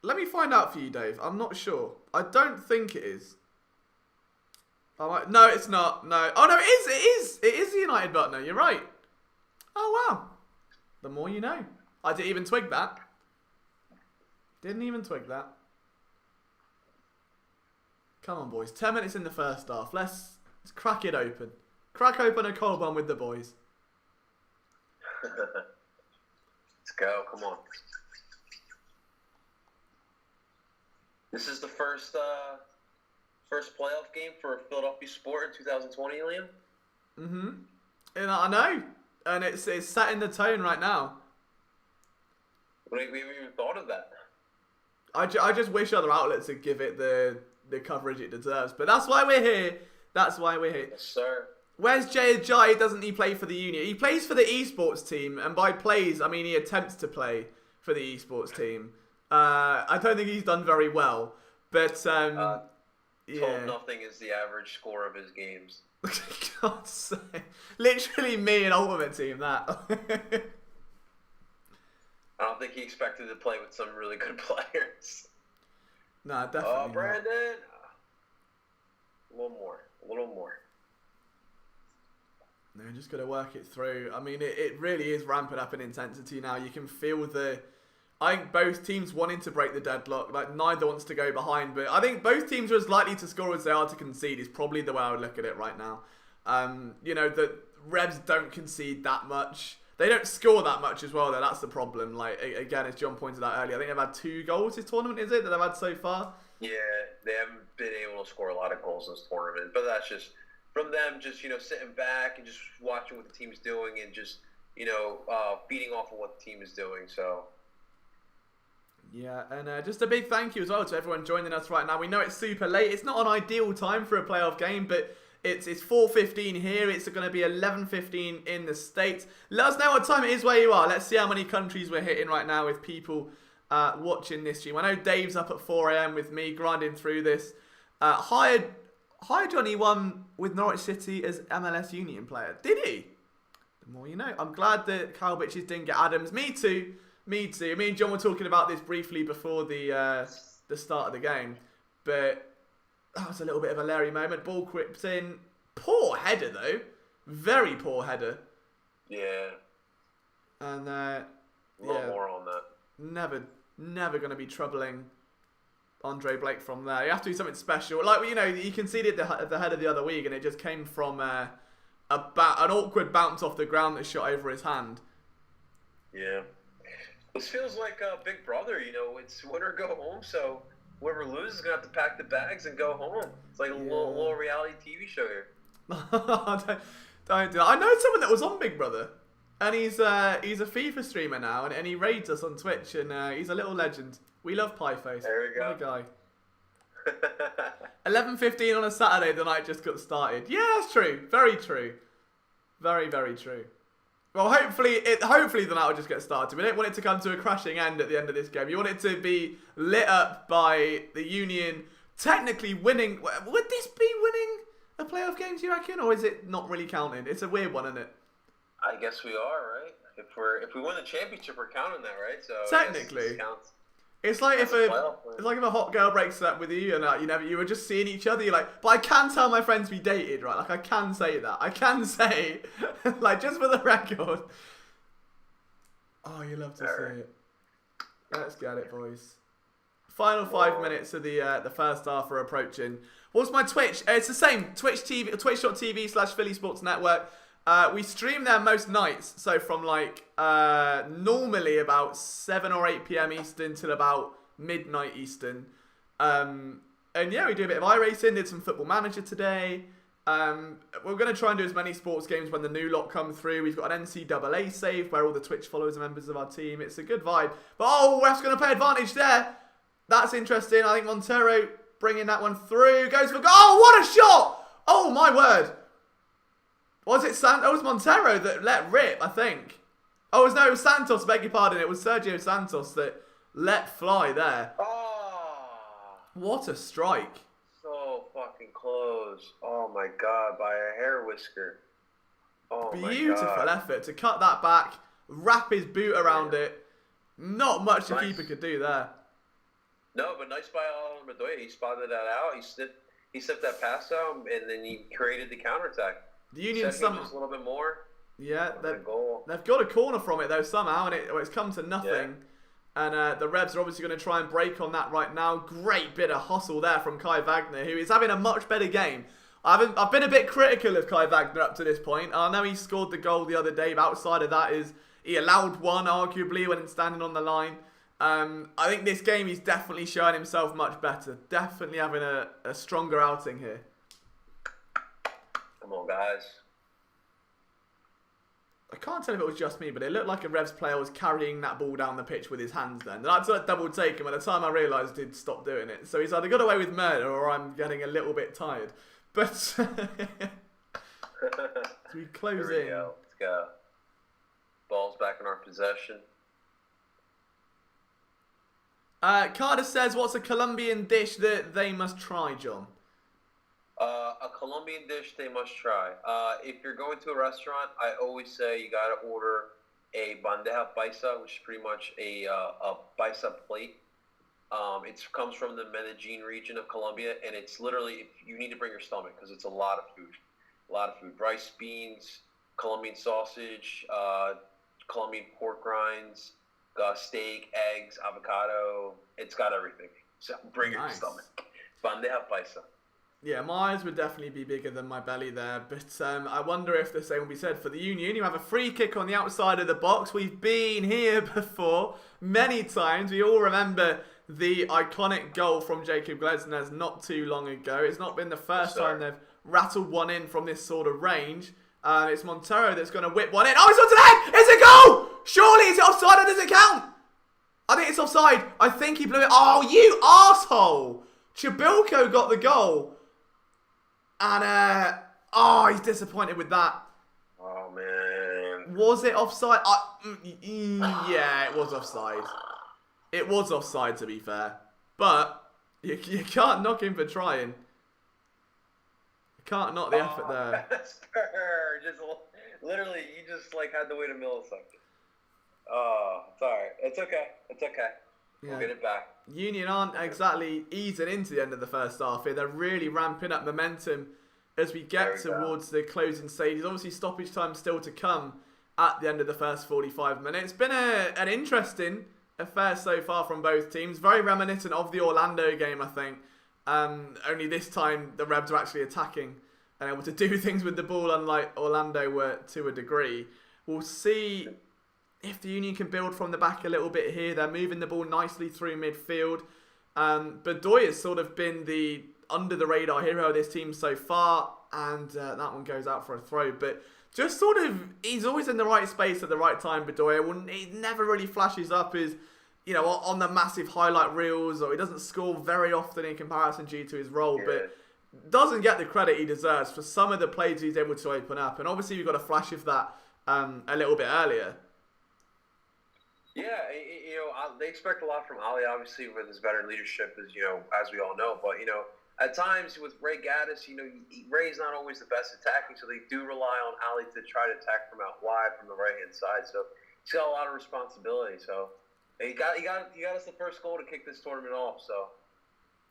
Let me find out for you, Dave. I'm not sure. I don't think it is. No, it's not. No. Oh, no, it is. It is. It is the United button. You're right. Oh, wow. The more you know. I didn't even twig that. Didn't even twig that. Come on, boys. 10 minutes in the first half. Let's crack it open. Crack open a cold one with the boys. Let's go. Come on. This is the first playoff game for Philadelphia Sport in 2020, Liam. Mm-hmm. And I know. And it's setting the tone right now. We haven't even thought of that. I just wish other outlets would give it the coverage it deserves. But that's why we're here. That's why we're here. Yes, sir. Where's Jay Ajayi? Doesn't he play for the Union? He plays for the esports team. And by plays, I mean he attempts to play for the esports team. I don't think he's done very well. But, yeah. 12-0 is the average score of his games. God's sake. Literally me and Ultimate Team, that. I don't think he expected to play with some really good players. No, definitely Oh, Brandon. A little more. No, just got to work it through. I mean, it really is ramping up in intensity now. You can feel I think both teams wanting to break the deadlock. Like, neither wants to go behind. But I think both teams are as likely to score as they are to concede is probably the way I would look at it right now. You know, the Revs don't concede that much. They don't score that much as well, though. That's the problem. Like, again, as John pointed out earlier, I think they've had 2 goals this tournament, is it, that they've had so far? Yeah, they haven't been able to score a lot of goals this tournament. But that's just from them just, sitting back and just watching what the team's doing and just, feeding off of what the team is doing. So... Yeah, and just a big thank you as well to everyone joining us right now. We know it's super late. It's not an ideal time for a playoff game, but it's 4:15 here. It's going to be 11:15 in the States. Let us know what time it is where you are. Let's see how many countries we're hitting right now with people watching this stream. I know Dave's up at 4 a.m. with me, grinding through this. Hired Johnny won with Norwich City as MLS Union player. Did he? Well, you know, I'm glad that Kyle Bitches didn't get Adams. Me too. Me too. Me and John were talking about this briefly before the start of the game. But that was a little bit of a Larry moment. Ball crips in. Poor header, though. Very poor header. Yeah. And, a lot more on that. Never going to be troubling Andre Blake from there. You have to do something special. Like, you know, he conceded the header the other week, and it just came from an awkward bounce off the ground that shot over his hand. Yeah. This feels like Big Brother, you know. It's win or go home, so whoever loses is going to have to pack the bags and go home. It's like a little reality TV show here. Don't do that. I know someone that was on Big Brother. And he's a FIFA streamer now, and he raids us on Twitch, and he's a little legend. We love Pieface. There we go. What a guy. 11:15 on a Saturday, the night just got started. Yeah, that's true. Very true. Very, very true. Well, hopefully the night will just get started. We don't want it to come to a crashing end at the end of this game. You want it to be lit up by the Union technically winning. Would this be winning a playoff game, do you reckon? Or is it not really counting? It's a weird one, isn't it? I guess we are, right? If we win the championship, we're counting that, right? So technically, it's like if a hot girl breaks up with you and you were just seeing each other. You're like, but I can tell my friends we dated, right? Like I can say that. I can say, like just for the record. Oh, you love to see it. Let's get it, boys. Final 5 minutes of the first half are approaching. What's my Twitch? It's the same. Twitch.tv/Philly Sports Network. We stream there most nights, so from like normally about 7 or 8 p.m. Eastern till about midnight Eastern. And yeah, we do a bit of iRacing, did some Football Manager today. We're going to try and do as many sports games when the new lot come through. We've got an NCAA save where all the Twitch followers are members of our team. It's a good vibe. But oh, ref's going to play advantage there. That's interesting. I think Montero bringing that one through. Goes for goal. Oh, what a shot! Oh, my word. Was it it was Montero that let rip, I think. Oh, it was Santos, beg your pardon. It was Sergio Santos that let fly there. Oh. What a strike. So fucking close. Oh my God, by a hair whisker. Oh my God. Beautiful effort to cut that back, wrap his boot around it. Not much the keeper could do there. No, but nice by Almeida. He spotted that out. He slipped that pass out, and then he created the counterattack. The Union just a little bit more. Yeah, they've got a corner from it though somehow, and it's come to nothing. Yeah. And the Rebs are obviously going to try and break on that right now. Great bit of hustle there from Kai Wagner, who is having a much better game. I've been a bit critical of Kai Wagner up to this point. I know he scored the goal the other day, but outside of that, he allowed one arguably when standing on the line. I think this game he's definitely showing himself much better. Definitely having a stronger outing here. Come on, guys. I can't tell if it was just me, but it looked like a Revs player was carrying that ball down the pitch with his hands then. And I had to double take him. By the time I realised he'd stopped doing it. So he's either got away with murder or I'm getting a little bit tired. But so we close in. Go. Let's go. Ball's back in our possession. Carter says, what's a Colombian dish that they must try, John? A Colombian dish they must try. If you're going to a restaurant, I always say you gotta order a bandeja paisa, which is pretty much a paisa plate. It comes from the Medellin region of Colombia, and it's literally, you need to bring your stomach because it's a lot of food. A lot of food. Rice, beans, Colombian sausage, Colombian pork rinds, steak, eggs, avocado. It's got everything. So bring your stomach. Bandeja paisa. Yeah, my eyes would definitely be bigger than my belly there, but I wonder if the same will be said for the Union. You have a free kick on the outside of the box. We've been here before many times. We all remember the iconic goal from Jacob Glesnes not too long ago. It's not been the first time they've rattled one in from this sort of range. It's Montero that's going to whip one in. Oh, it's on to the head! It's a goal! Surely, is it offside or does it count? I think it's offside. I think he blew it. Oh, you arsehole! Chibilko got the goal. And, he's disappointed with that. Oh, man. Was it offside? Yeah, it was offside. It was offside, to be fair. But you can't knock him for trying. Can't knock the effort there. Just literally, you just like had to wait a millisecond. Oh, it's alright. It's okay. It's okay. We'll get it back. Union aren't exactly easing into the end of the first half here. They're really ramping up momentum as we get towards the closing stages. Obviously, stoppage time still to come at the end of the first 45 minutes. It's been an interesting affair so far from both teams. Very reminiscent of the Orlando game, I think. Only this time the Rebs are actually attacking and able to do things with the ball, unlike Orlando were to a degree. We'll see if the Union can build from the back a little bit here. They're moving the ball nicely through midfield. Bedoya has sort of been the under-the-radar hero of this team so far, and that one goes out for a throw. But just sort of, he's always in the right space at the right time, Bedoya. He never really flashes up as, you know, on the massive highlight reels, or he doesn't score very often in comparison due to his role, but doesn't get the credit he deserves for some of the plays he's able to open up. And obviously we've got a flash of that a little bit earlier. Yeah, you know, they expect a lot from Ali, obviously, with his veteran leadership, as you know, as we all know. But, you know, at times with Ray Gaddis, you know, Ray's not always the best attacking, so they do rely on Ali to try to attack from out wide from the right-hand side. So he's got a lot of responsibility. So he got us the first goal to kick this tournament off. So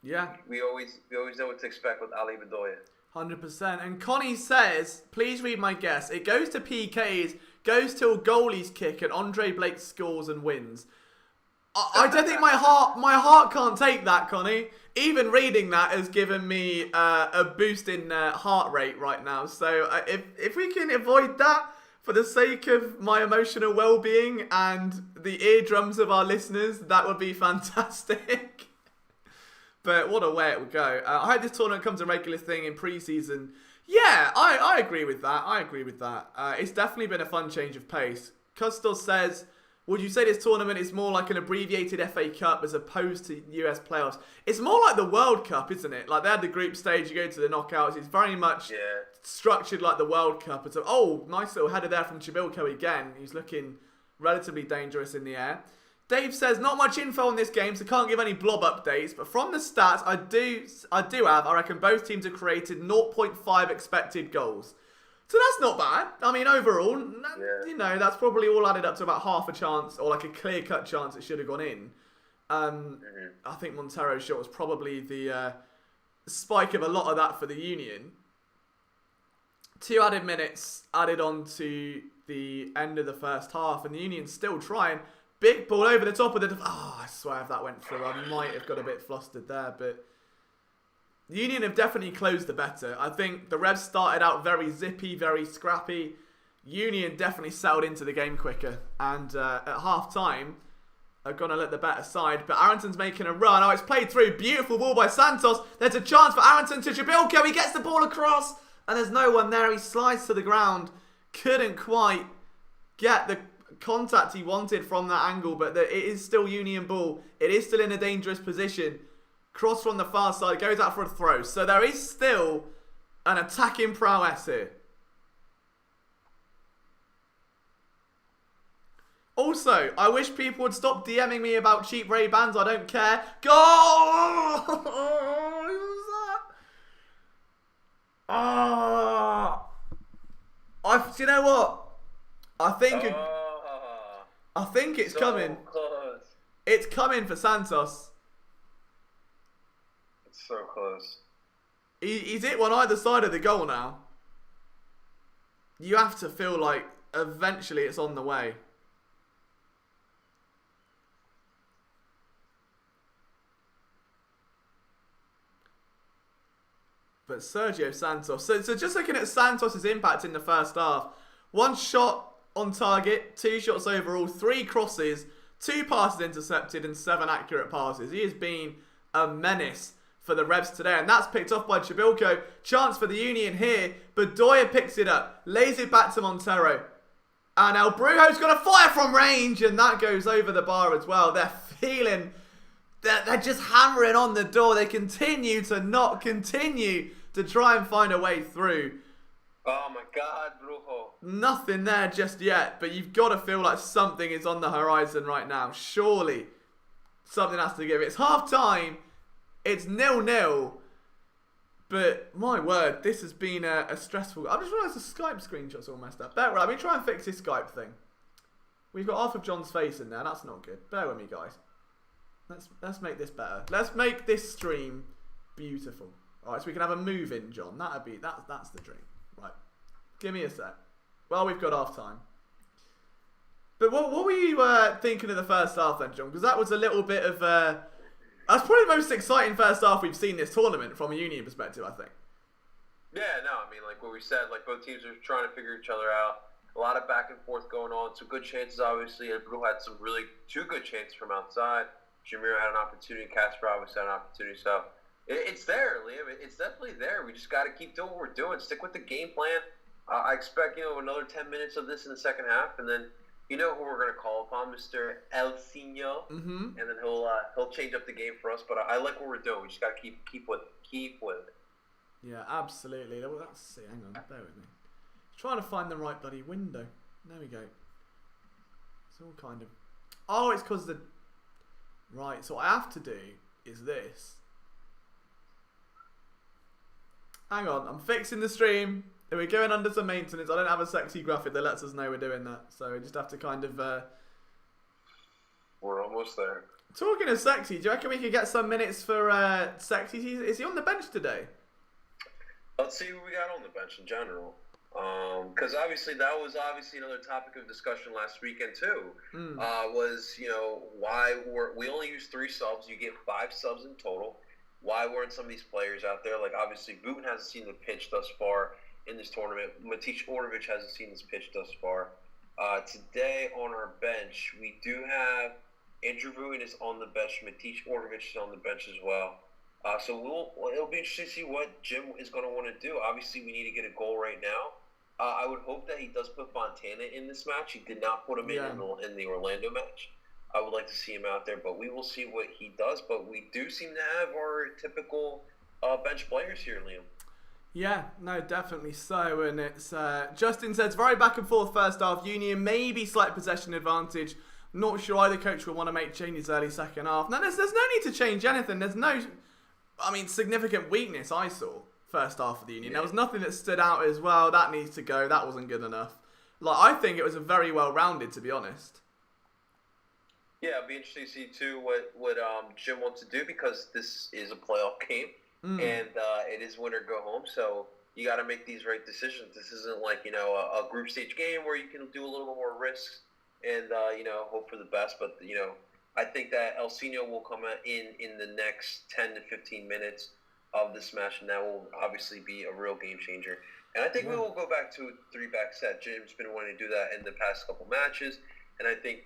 yeah, we always know what to expect with Ali Bedoya. 100%. And Connie says, please read my guess. It goes to PKs, goes till goalies kick, and Andre Blake scores and wins. I don't think my heart can't take that, Connie. Even reading that has given me a boost in heart rate right now. So if we can avoid that for the sake of my emotional well-being and the eardrums of our listeners, that would be fantastic. But what a way it would go. I hope this tournament becomes a regular thing in pre-season. Yeah, I agree with that. It's definitely been a fun change of pace. Custos says, would you say this tournament is more like an abbreviated FA Cup as opposed to US playoffs? It's more like the World Cup, isn't it? Like they had the group stage, you go to the knockouts. It's very much structured like the World Cup. It's nice little header there from Chibilko again. He's looking relatively dangerous in the air. Dave says, not much info on this game, so can't give any blob updates. But from the stats, I reckon both teams have created 0.5 expected goals. So that's not bad. I mean, overall, you know, that's probably all added up to about half a chance, or like a clear-cut chance it should have gone in. I think Montero's shot was probably the spike of a lot of that for the Union. 2 added minutes added on to the end of the first half, and the Union's still trying. Big ball over the top of the... I swear if that went through, I might have got a bit flustered there, but... The Union have definitely closed the better. I think the Revs started out very zippy, very scrappy. Union definitely settled into the game quicker. And at half-time, are going to let the better side. But Arrington's making a run. Oh, it's played through. Beautiful ball by Santos. There's a chance for Arrington to Jabilko. He gets the ball across. And there's no one there. He slides to the ground. Couldn't quite get the contact he wanted from that angle. But it is still Union ball. It is still in a dangerous position. Cross from the far side, goes out for a throw. So there is still an attacking prowess here. Also, I wish people would stop DMing me about cheap Ray-Bans. I don't care. Goal! Who was that? Do you know what? I think it's coming. Close. It's coming for Santos. So close. He's hit one either side of the goal now. You have to feel like eventually it's on the way. But Sergio Santos. So just looking at Santos' impact in the first half. 1 shot on target, 2 shots overall, 3 crosses, 2 passes intercepted and 7 accurate passes. He has been a menace for the Revs today, and that's picked off by Chibilko. Chance for the Union here. Bedoya picks it up, lays it back to Montero. And El Brujo's going to fire from range, and that goes over the bar as well. They're feeling... They're just hammering on the door. They continue to not continue to try and find a way through. Oh my God, Brujo. Nothing there just yet, but you've got to feel like something is on the horizon right now. Surely something has to give. It's half time. It's 0-0. But my word, this has been a stressful. I just realised the Skype screenshot's all messed up. Bear with me, try and fix this Skype thing. We've got half of John's face in there. That's not good. Bear with me, guys. Let's make this better. Let's make this stream beautiful. All right, so we can have a move in, John. That's the dream. Right, give me a sec. Well, we've got half time. But what were you thinking of the first half then, John? Because that was a little bit of that's probably the most exciting first half we've seen this tournament from a Union perspective, I think. Yeah, no, I mean, like what we said, like both teams are trying to figure each other out. A lot of back and forth going on. Some good chances, obviously. Brew had two good chances from outside. Jameer had an opportunity. Casper obviously had an opportunity. So it's there, Liam. It's definitely there. We just got to keep doing what we're doing. Stick with the game plan. I expect, another 10 minutes of this in the second half, and then you know who we're going to call upon, Mr. El Sino, and then he'll change up the game for us. But I like what we're doing. We just got to keep with it. Yeah, absolutely. Let's see. Hang on, bear with me. Trying to find the right bloody window. There we go. It's all kind of. Oh, it's because the. Right. So what I have to do is this. Hang on, I'm fixing the stream. We're going under some maintenance. I don't have a sexy graphic that lets us know we're doing that. So we just have to kind of... We're almost there. Talking of sexy, do you reckon we could get some minutes for sexy? Is he on the bench today? Let's see who we got on the bench in general. Because obviously that was another topic of discussion last weekend too. Was, why we only used 3 subs. You get 5 subs in total. Why weren't some of these players out there? Like, obviously, Booten hasn't seen the pitch thus far in this tournament. Matić Ornović hasn't seen this pitch thus far. Today on our bench, we do have Andrew Booten is on the bench. Matić Ornović is on the bench as well. So it'll be interesting to see what Jim is going to want to do. Obviously, we need to get a goal right now. I would hope that he does put Fontana in this match. He did not put him in the Orlando match. I would like to see him out there, but we will see what he does. But we do seem to have our typical bench players here, Liam. Yeah, no, definitely so. And it's Justin says very back and forth first half. Union maybe slight possession advantage. Not sure either coach will want to make changes early second half. No, there's no need to change anything. There's no, significant weakness I saw first half of the Union. There was nothing that stood out as well. That needs to go. That wasn't good enough. I think it was a very well rounded, to be honest. Yeah, it'll be interesting to see too what Jim wants to do, because this is a playoff game and it is win or go home. So you got to make these right decisions. This isn't like a group stage game where you can do a little bit more risks and hope for the best. But I think that El Sino will come in the next 10 to 15 minutes of this match, and that will obviously be a real game changer. And I think we will go back to a 3-back set. Jim's been wanting to do that in the past couple matches. And I think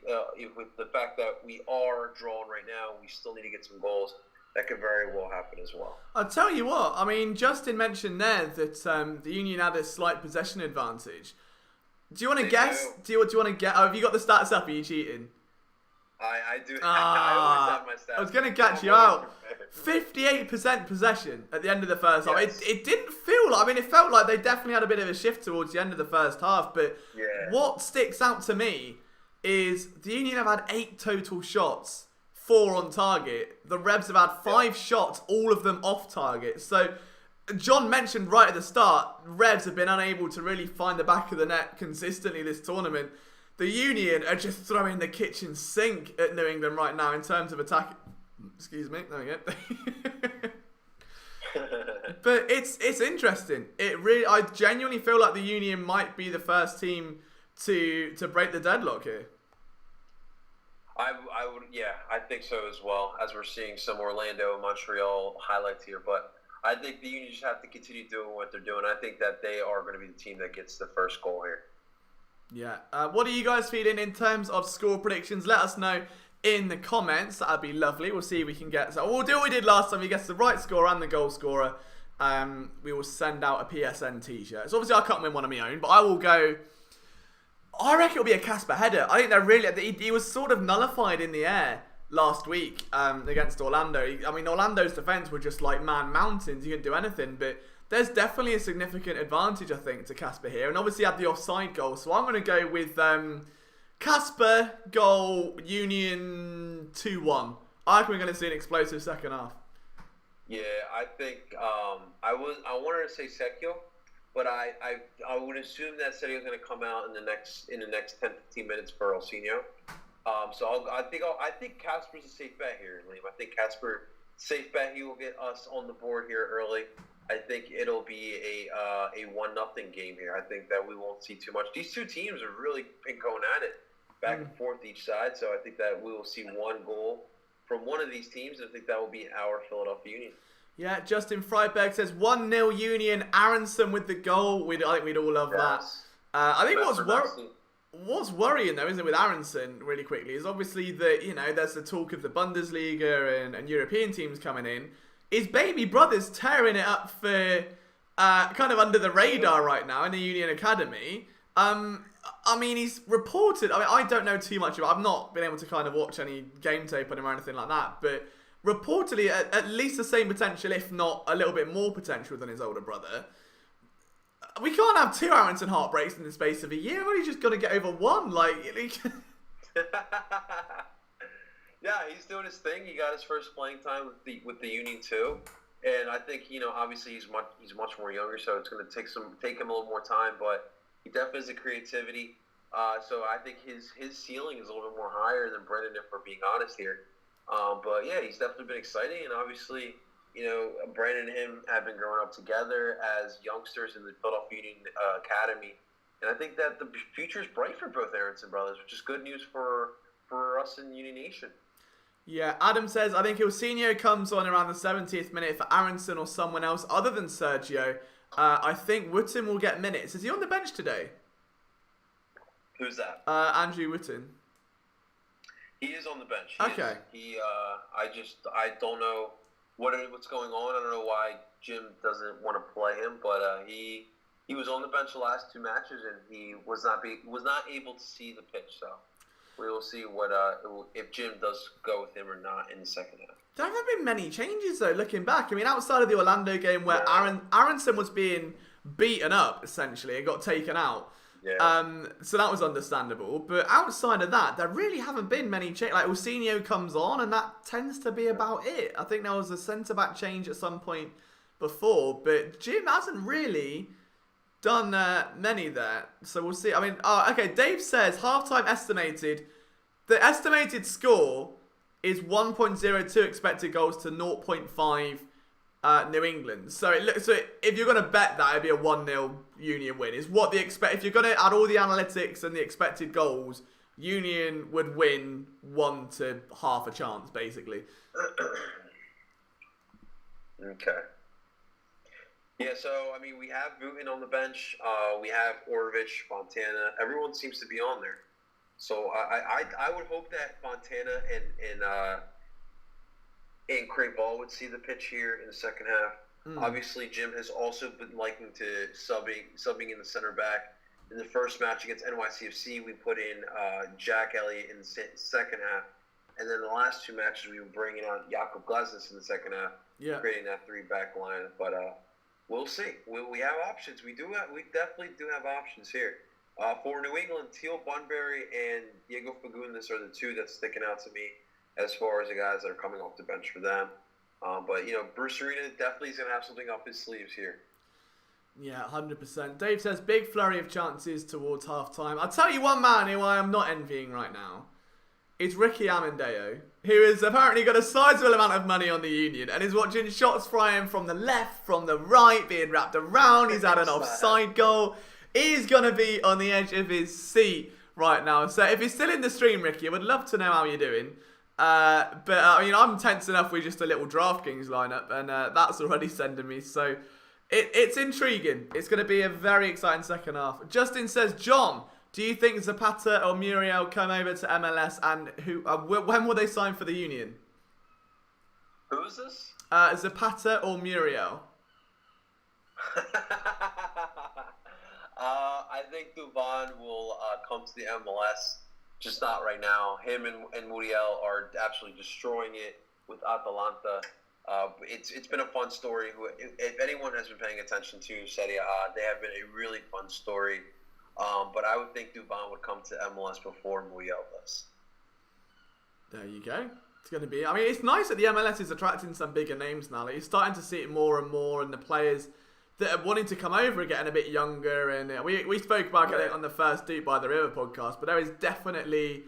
with the fact that we are drawn right now, we still need to get some goals. That could very well happen as well. I'll tell you what. Justin mentioned there that the Union had a slight possession advantage. Do you want to guess? Do you want to get? Oh, have you got the stats up? Are you cheating? I do. I always have my stats. I was going to catch you out. 58% possession at the end of the first half. It didn't feel like. It felt like they definitely had a bit of a shift towards the end of the first half. But what sticks out to me is the Union have had 8 total shots, 4 on target. The Rebs have had 5 shots, all of them off target. So John mentioned right at the start, Rebs have been unable to really find the back of the net consistently this tournament. The Union are just throwing the kitchen sink at New England right now in terms of attack. Excuse me, there we go. But it's interesting. I genuinely feel like the Union might be the first team to break the deadlock here. I would, I think so as well, as we're seeing some Orlando and Montreal highlights here. But I think the Union just have to continue doing what they're doing. I think that they are going to be the team that gets the first goal here. Yeah. What are you guys feeling in terms of score predictions? Let us know in the comments. That'd be lovely. We'll see if we can get... So we'll do what we did last time. We get the right score and the goal scorer. We will send out a PSN t-shirt. So obviously I can't win one of my own, but I will go... I reckon it'll be a Casper header. I think they're really... He was sort of nullified in the air last week against Orlando. Orlando's defence were just like mountains. You couldn't do anything. But there's definitely a significant advantage, I think, to Casper here. And obviously had the offside goal. So I'm going to go with Casper goal Union 2-1. I reckon we're going to see an explosive second half. Yeah, I think I wanted to say Sekio, but I would assume that Sergio's going to come out in the next 10-15 minutes for Elsinio. So I think Casper's a safe bet here, Liam. I think Casper safe bet. He will get us on the board here early. I think it'll be a 1-0 game here. I think that we won't see too much. These two teams have really been going at it back and forth each side. So I think that we will see one goal from one of these teams. I think that will be our Philadelphia Union. Yeah, Justin Freiberg says 1-0 Union. Aronson with the goal. I think we'd all love that. I think what's worrying though, isn't it, with Aronson really quickly, is obviously that, there's the talk of the Bundesliga and European teams coming in. His baby brother's tearing it up for kind of under the radar right now in the Union Academy. I mean, he's reported. I mean, I don't know too much about. I've not been able to kind of watch any game tape on him or anything like that, but reportedly at least the same potential, if not a little bit more potential than his older brother. We can't have two Aronson heartbreaks in the space of a year. We're only just got to get over one. Yeah, he's doing his thing. He got his first playing time with the Union too, and I think obviously he's much more younger, so it's going to take him a little more time, but he definitely has the creativity. So I think his ceiling is a little bit more higher than Brendan, if we're being honest here. But yeah, he's definitely been exciting, and obviously, Brandon and him have been growing up together as youngsters in the Philadelphia Union Academy, and I think that the future is bright for both Aronson brothers, which is good news for us in Union Nation. Yeah, Adam says, I think Ilsinho comes on around the 70th minute for Aronson or someone else other than Sergio. I think Wooten will get minutes. Is he on the bench today? Who's that? Andrew Wooten. He is on the bench. Okay. I don't know what's going on. I don't know why Jim doesn't want to play him, but he was on the bench the last two matches, and he was not able to see the pitch. So we will see if Jim does go with him or not in the second half. There haven't been many changes though, looking back. I mean, outside of the Orlando game where Aronson was being beaten up essentially and got taken out. Yeah. So that was understandable. But outside of that, there really haven't been many changes. Like, Ilsinho comes on, and that tends to be about it. I think there was a centre-back change at some point before, but Jim hasn't really done many there. So we'll see. I mean, okay, Dave says, half-time estimated. The estimated score is 1.02 expected goals to 0.5 New England. So if you're going to bet that, it'd be a 1-0 Union win. Is what if you're going to add all the analytics and the expected goals, Union would win 1 to half a chance, basically. Okay. Yeah, so, I mean, we have Wooten on the bench. We have Orvich, Fontana. Everyone seems to be on there. So I would hope that Fontana and Craig Ball would see the pitch here in the second half. Obviously, Jim has also been liking to subbing in the center back. In the first match against NYCFC, we put in Jack Elliott in the second half. And then the last two matches, we were bringing out Jakob Glasnes in the second half, creating that three-back line. But we'll see. We have options. We definitely do have options here. For New England, Teal Bunbury and Diego Fagundes are the two that's sticking out to me as far as the guys that are coming off the bench for them. But, Bruce Arena definitely is going to have something up his sleeves here. Yeah, 100%. Dave says, big flurry of chances towards half-time. I'll tell you one man who I am not envying right now. It's Ricky Amendeo, who has apparently got a sizable amount of money on the Union and is watching shots flying from the left, from the right, being wrapped around. He's had an offside goal. He's going to be on the edge of his seat right now. So if you're still in the stream, Ricky, I would love to know how you're doing. I'm tense enough with just a little DraftKings lineup, and that's already sending me. So it's intriguing. It's going to be a very exciting second half. Justin says, John, do you think Zapata or Muriel come over to MLS, and when will they sign for the Union? Who is this? Zapata or Muriel? I think Duvan will come to the MLS, just not right now. Him and Muriel are absolutely destroying it with Atalanta. It's been a fun story. If anyone has been paying attention to Serie A, they have been a really fun story. But I would think Duvan would come to MLS before Muriel does. There you go. It's going to be. I mean, it's nice that the MLS is attracting some bigger names now. Like, you're starting to see it more and more, and the players that are wanting to come over are getting a bit younger. And we spoke about it on the first Deep by the River podcast, but there is definitely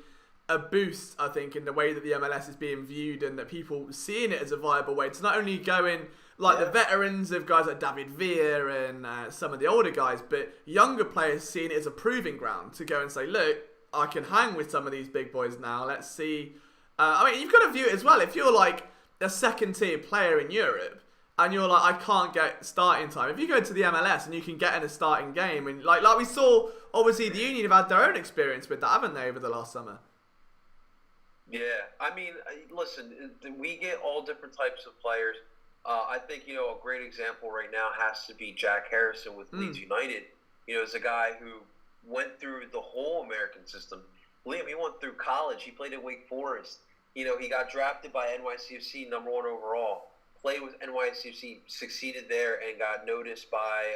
a boost, I think, in the way that the MLS is being viewed and that people seeing it as a viable way to not only go in like the veterans of guys like David Villa and some of the older guys, but younger players seeing it as a proving ground to go and say, look, I can hang with some of these big boys now. Let's see. I mean, you've got to view it as well. If you're like a second-tier player in Europe and you're like, I can't get starting time. If you go to the MLS and you can get in a starting game, and like we saw, obviously the Union have had their own experience with that, haven't they, over the last summer? Yeah, I mean, listen, we get all different types of players. I think, a great example right now has to be Jack Harrison with Leeds United. As a guy who went through the whole American system. Liam, he went through college. He played at Wake Forest. He got drafted by NYCFC, number 1 overall. Played with NYCFC, succeeded there, and got noticed by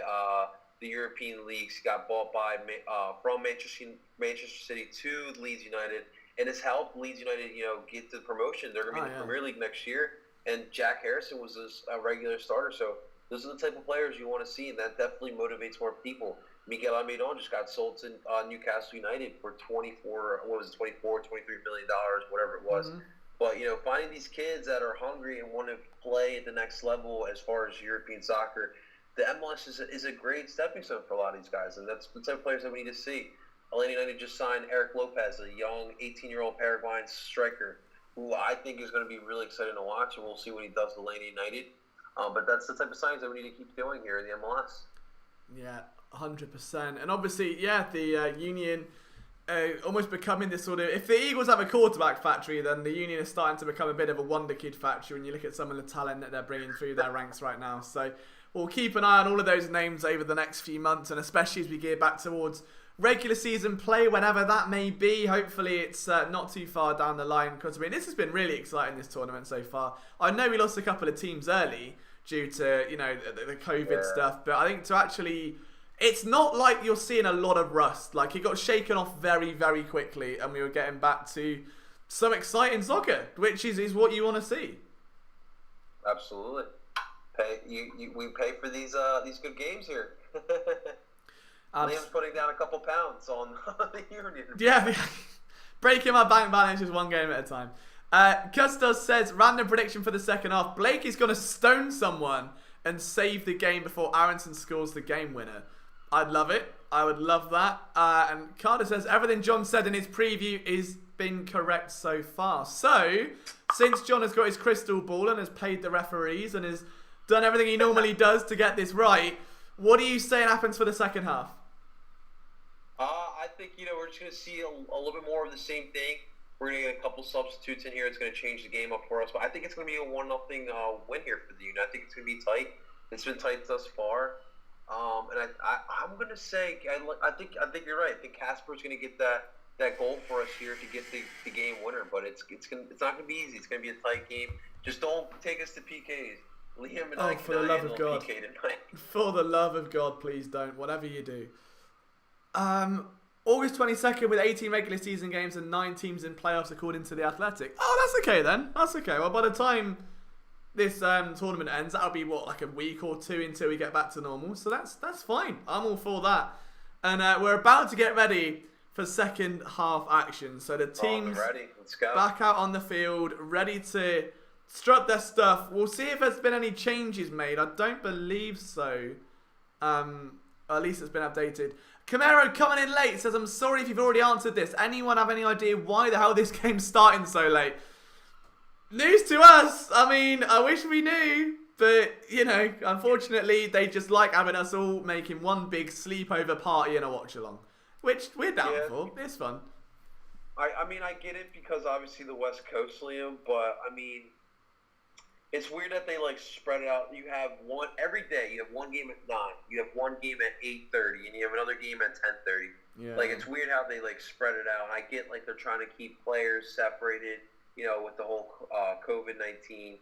the European leagues. He got bought by from Manchester City to Leeds United, and has helped Leeds United, get the promotion. They're going to be in the Premier League next year. And Jack Harrison was a regular starter. So those are the type of players you want to see, and that definitely motivates more people. Miguel Almiron just got sold to Newcastle United for $23 million, whatever it was. But, finding these kids that are hungry and want to play at the next level as far as European soccer, the MLS is a great stepping stone for a lot of these guys, and that's the type of players that we need to see. Atlanta United just signed Eric Lopez, a young 18-year-old Paraguayan striker, who I think is going to be really exciting to watch, and we'll see what he does with Atlanta United. But that's the type of signs that we need to keep doing here in the MLS. Yeah, 100%. And obviously, the Union almost becoming this sort of... If the Eagles have a quarterback factory, then the Union is starting to become a bit of a wonder kid factory when you look at some of the talent that they're bringing through their ranks right now. So we'll keep an eye on all of those names over the next few months, and especially as we gear back towards regular season play, whenever that may be. Hopefully it's not too far down the line, because I mean, this has been really exciting, this tournament so far. I know we lost a couple of teams early due to the COVID stuff, but I think to actually, it's not like you're seeing a lot of rust. Like, it got shaken off very, very quickly, and we were getting back to some exciting soccer, which is what you want to see. Absolutely. We pay for these good games here. Liam's putting down a couple pounds on the Union. Yeah, breaking my bank balance just one game at a time. Custos says, random prediction for the second half. Blake is going to stone someone and save the game before Aronson scores the game winner. I'd love it. I would love that. And Carter says, everything John said in his preview is been correct so far. So, since John has got his crystal ball and has paid the referees and has done everything he normally does to get this right, what are you saying happens for the second half? I think, we're just going to see a little bit more of the same thing. We're going to get a couple substitutes in here. It's going to change the game up for us. But I think it's going to be a 1-0 win here for the Union. I think it's going to be tight. It's been tight thus far. And I'm going to say, I think you're right. I think Casper's going to get that goal for us here to get the game winner. But it's not going to be easy. It's going to be a tight game. Just don't take us to PKs. Liam and I for the love of God. PK tonight. For the love of God, please don't. Whatever you do. August 22nd with 18 regular season games and 9 teams in playoffs according to The Athletic. Oh, that's okay then. That's okay. Well, by the time this tournament ends, that'll be, like a week or two until we get back to normal. So that's fine. I'm all for that. And we're about to get ready for second half action. So the teams Let's go. Back out on the field, ready to strut their stuff. We'll see if there's been any changes made. I don't believe so. At least it's been updated. Camaro coming in late says, I'm sorry if you've already answered this. Anyone have any idea why the hell this game's starting so late? News to us. I mean, I wish we knew. But, unfortunately, they just like having us all making one big sleepover party and a watch-along. Which we're down for. It's fun. I mean, I get it because obviously the West Coast, Liam. But, I mean, it's weird that they spread it out. You have one every day. You have one game at 9. You have one game at 8:30, and you have another game at 10:30. Yeah. It's weird how they spread it out. I get they're trying to keep players separated, with the whole COVID-19.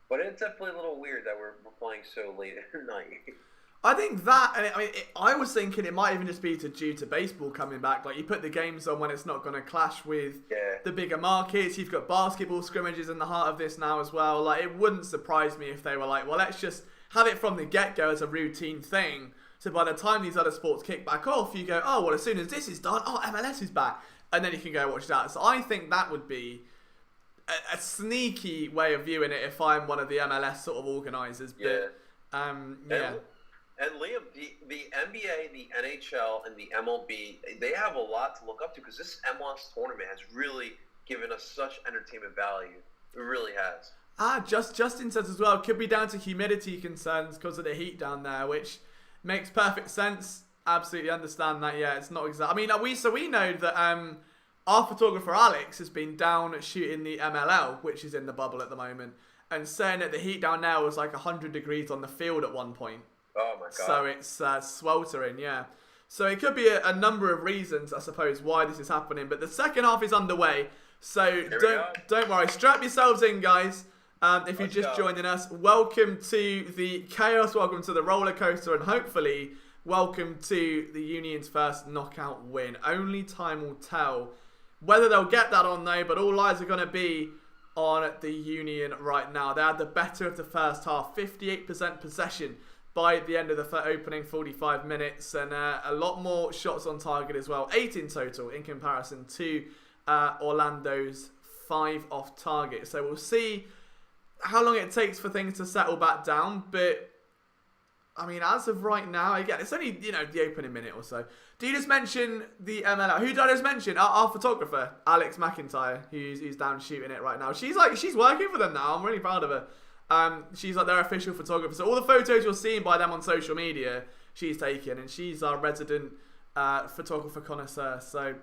But it's definitely a little weird that we're playing so late at night. I think that, and I was thinking it might even just be due to baseball coming back. Like, you put the games on when it's not going to clash with the bigger markets. You've got basketball scrimmages in the heart of this now as well. Like, it wouldn't surprise me if they were like, well, let's just have it from the get-go as a routine thing. So by the time these other sports kick back off, you go, oh, well, as soon as this is done, oh, MLS is back. And then you can go watch that. So I think that would be a sneaky way of viewing it if I'm one of the MLS sort of organisers. But, yeah. And Liam, the NBA, the NHL, and the MLB, they have a lot to look up to because this MLS tournament has really given us such entertainment value. It really has. Justin says as well, could be down to humidity concerns because of the heat down there, which makes perfect sense. Absolutely understand that. Yeah, it's not exact. I mean, we know that our photographer Alex has been down shooting the MLL, which is in the bubble at the moment, and saying that the heat down there was like 100 degrees on the field at one point. Oh my god! So it's sweltering, yeah. So it could be a number of reasons, I suppose, why this is happening. But the second half is underway, so don't worry. Strap yourselves in, guys. If you're just joining us, welcome to the chaos, welcome to the roller coaster, and hopefully welcome to the Union's first knockout win. Only time will tell whether they'll get that on though, but all eyes are going to be on the Union right now. They had the better of the first half, 58% possession by the end of the opening 45 minutes, and a lot more shots on target as well, 8 in total in comparison to Orlando's 5 off target. So we'll see how long it takes for things to settle back down, but I mean, as of right now, again, it's only, the opening minute or so. Do you just mention the MLR? Who did I just mention? Our photographer, Alex McIntyre, who's down shooting it right now. She's working for them now. I'm really proud of her. She's like their official photographer. So all the photos you're seeing by them on social media, she's taken, and she's our resident photographer connoisseur. So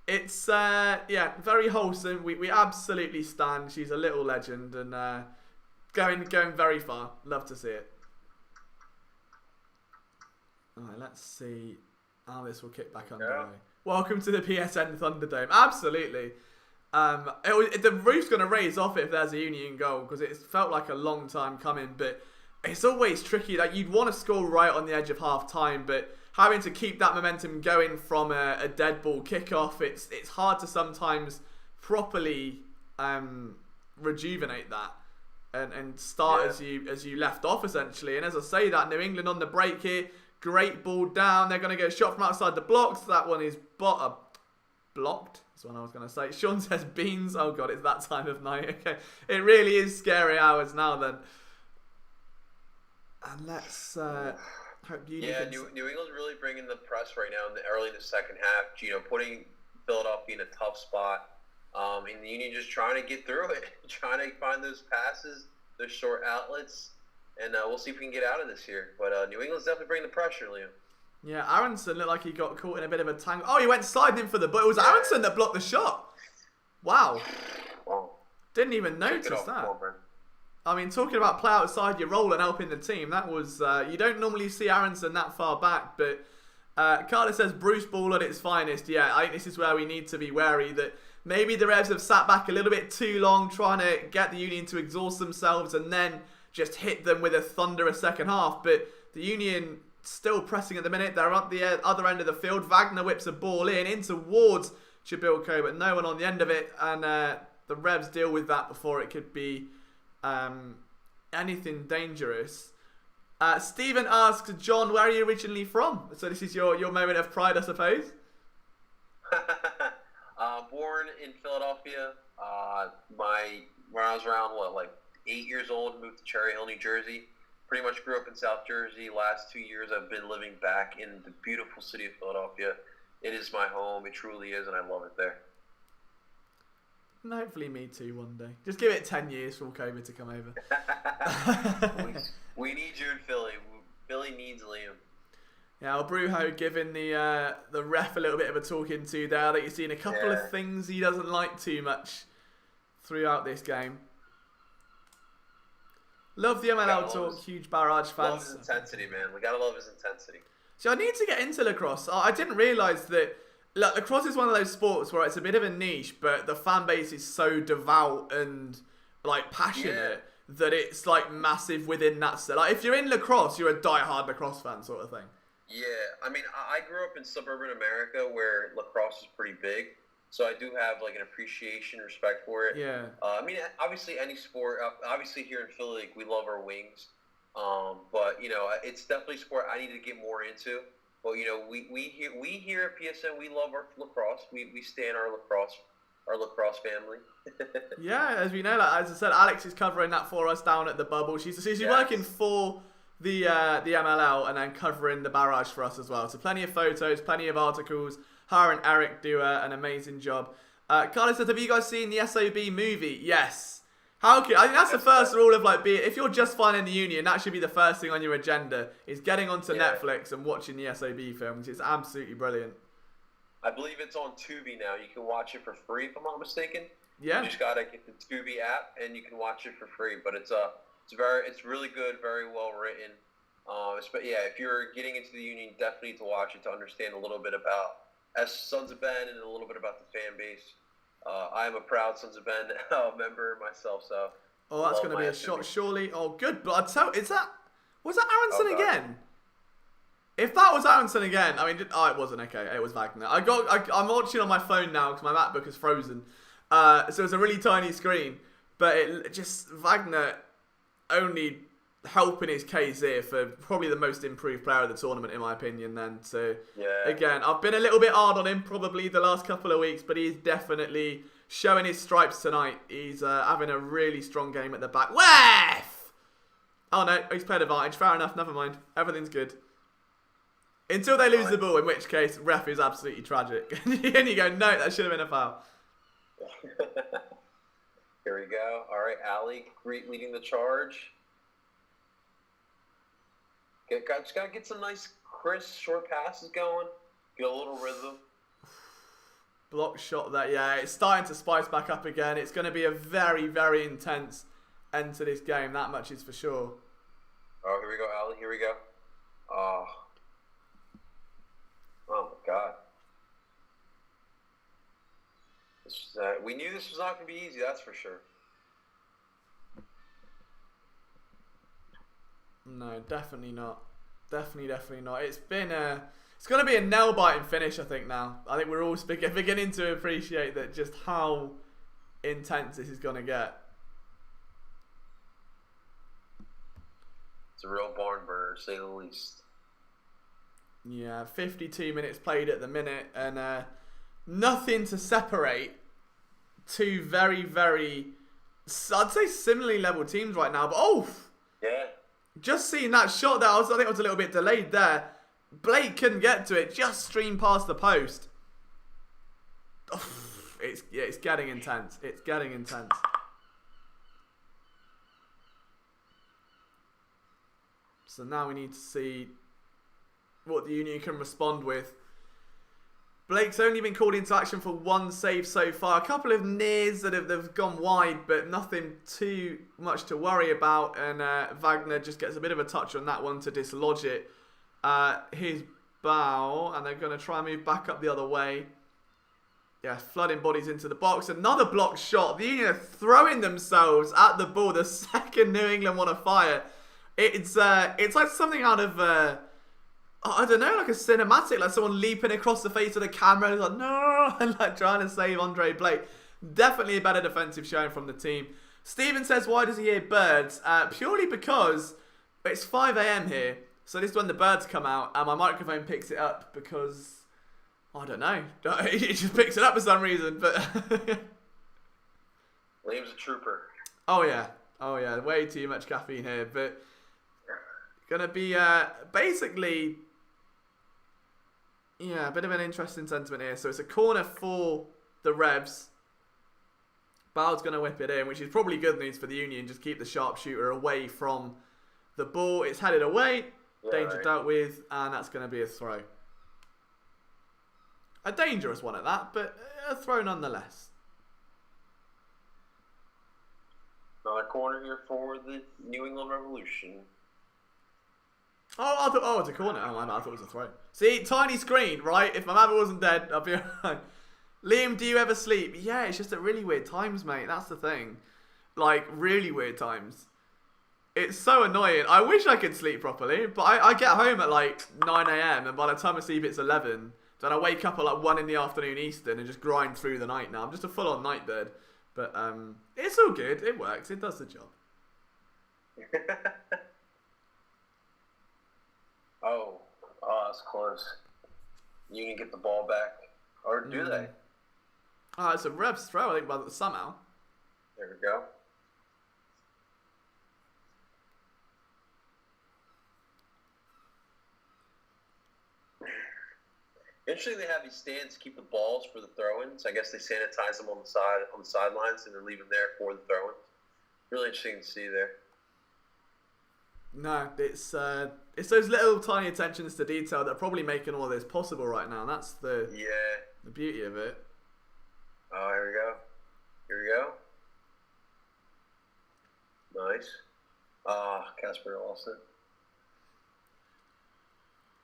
it's very wholesome. We absolutely stand. She's a little legend and going very far. Love to see it. All right, let's see how this will kick back underway. Welcome to the PSN Thunderdome. Absolutely. The roof's going to raise off it if there's a Union goal because it felt like a long time coming, but it's always tricky. Like, you'd want to score right on the edge of half time, but having to keep that momentum going from a dead ball kickoff, it's hard to sometimes properly rejuvenate that and start as you left off essentially. And as I say that, New England on the break here, great ball down. They're going to get a shot from outside the blocks. That one is blocked. That's what I was going to say. Sean says beans. Oh god, it's that time of night. Okay, it really is scary hours now then. And let's hope you. Yeah, New England's really bringing the press right now early in the second half. Putting Philadelphia in a tough spot. And the Union just trying to get through it, trying to find those passes, those short outlets, and we'll see if we can get out of this here. But New England's definitely bringing the pressure, Liam. Yeah, Aronson looked like he got caught in a bit of a tangle. Oh, he went sliding in for the... But it was Aronson that blocked the shot. Wow. Didn't even notice that. I mean, talking about play outside your role and helping the team, that was... you don't normally see Aronson that far back, but... Carter says Bruce Ball at its finest. Yeah, I think this is where we need to be wary that maybe the Revs have sat back a little bit too long trying to get the Union to exhaust themselves and then just hit them with a thunderous second half. But the Union still pressing at the minute. They're at the other end of the field. Wagner whips a ball in towards Chabilko, but no one on the end of it. And the Revs deal with that before it could be anything dangerous. Stephen asks, John, where are you originally from? So this is your moment of pride, I suppose. Born in Philadelphia. When I was around 8 years old, moved to Cherry Hill, New Jersey. Pretty much grew up in South Jersey. Last 2 years, I've been living back in the beautiful city of Philadelphia. It is my home. It truly is, and I love it there. And hopefully me too one day. Just give it 10 years for COVID to come over. We need you in Philly. Philly needs Liam. Yeah, well, Brujo giving the ref a little bit of a talking to there. That you've seen a couple of things he doesn't like too much throughout this game. Love the MLL talk, huge barrage fans. Love his intensity, man. We gotta love his intensity. So I need to get into lacrosse. I didn't realise that lacrosse is one of those sports where it's a bit of a niche, but the fan base is so devout and passionate that it's like massive within that set. Like if you're in lacrosse, you're a die-hard lacrosse fan sort of thing. Yeah, I mean, I grew up in suburban America where lacrosse is pretty big, so I do have like an appreciation, respect for it. Yeah. I mean, obviously any sport. Obviously here in Philly, like, we love our wings, but you know, it's definitely a sport I need to get more into. But you know, we here at PSN, we love our lacrosse. We stand our lacrosse family. Yeah, as we know, like, as I said, Alex is covering that for us down at the bubble. She's working for the MLL and then covering the barrage for us as well. So plenty of photos, plenty of articles. Her and Eric do an amazing job. Carlos says, have you guys seen the SOB movie? Yes. How can I think that's the first rule of like if you're just finding the union, that should be the first thing on your agenda is getting onto Netflix and watching the SOB films. It's absolutely brilliant. I believe it's on Tubi now. You can watch it for free if I'm not mistaken. Yeah. You just gotta get the Tubi app and you can watch it for free. But it's really good, very well written. If you're getting into the union, definitely need to watch it to understand a little bit about Sons of Ben and a little bit about the fan base. I am a proud Sons of Ben member myself, so. Oh, that's going to be a shot, surely. Oh, good. But I'd tell, was that Aronson again? If that was Aronson again, I mean, it wasn't okay. It was Wagner. I'm watching on my phone now because my MacBook is frozen. So it's a really tiny screen, but it just Wagner only helping his case here for probably the most improved player of the tournament in my opinion. Then so again, I've been a little bit hard on him probably the last couple of weeks, but he's definitely showing his stripes tonight. He's having a really strong game at the back. Wef! Oh no, he's played advantage. Fair enough. Never mind. Everything's good. Until they lose the ball, in which case, ref is absolutely tragic. And you go, no, that should have been a foul. Here we go. All right, Ali leading the charge. Just got to get some nice, crisp, short passes going. Get a little rhythm. Block shot there. Yeah, it's starting to spice back up again. It's going to be a very, very intense end to this game. That much is for sure. Oh, here we go, Ali. Here we go. Oh my God. We knew this was not going to be easy, that's for sure. No, definitely not. Definitely not. It's going to be a nail-biting finish, I think, now. I think we're all beginning to appreciate that just how intense this is going to get. It's a real barn burner, to say the least. Yeah, 52 minutes played at the minute, and nothing to separate two very, very, I'd say similarly level teams right now. But yeah, just seeing that shot there, I think it was a little bit delayed there. Blake couldn't get to it, just streamed past the post. It's getting intense. It's getting intense. So now we need to see what the Union can respond with. Blake's only been called into action for one save so far. A couple of nears that have gone wide, but nothing too much to worry about. And Wagner just gets a bit of a touch on that one to dislodge it. His bow, and they're going to try and move back up the other way. Yeah, flooding bodies into the box. Another blocked shot. The Union are throwing themselves at the ball the second New England want to fire. It's like something out of... I don't know, like a cinematic, like someone leaping across the face of the camera, like no, and like trying to save Andre Blake. Definitely a better defensive showing from the team. Steven says, why does he hear birds? Purely because it's 5 a.m. here, so this is when the birds come out, and my microphone picks it up because, I don't know, it just picks it up for some reason, but... Liam's a trooper. Oh yeah, way too much caffeine here, but... Gonna be basically... Yeah, a bit of an interesting sentiment here. So it's a corner for the Revs. Bow's going to whip it in, which is probably good news for the Union. Just keep the sharpshooter away from the ball. It's headed away. Yeah, danger dealt with. And that's going to be a throw. A dangerous one at that, but a throw nonetheless. Another corner here for the New England Revolution. Oh, it's a corner. Oh, I thought it was a throw. See, tiny screen, right? If my mother wasn't dead, I'd be alright. Liam, do you ever sleep? Yeah, it's just at really weird times, mate. That's the thing. Like, really weird times. It's so annoying. I wish I could sleep properly, but I get home at like 9 a.m. and by the time I sleep it's 11. Then I wake up at like 1 in the afternoon Eastern and just grind through the night now. I'm just a full-on night bird. But it's all good. It works. It does the job. Oh, that's close. You can get the ball back. Or do they? Oh, it's a Revs throw, I think, but somehow. There we go. Interesting, they have these stands to keep the balls for the throw-ins. I guess they sanitize them on the sidelines, and they're leaving there for the throw-ins. Really interesting to see there. No, it's those little tiny attentions to detail that are probably making all this possible right now. That's the beauty of it. Oh, here we go. Here we go. Nice. Casper lost it.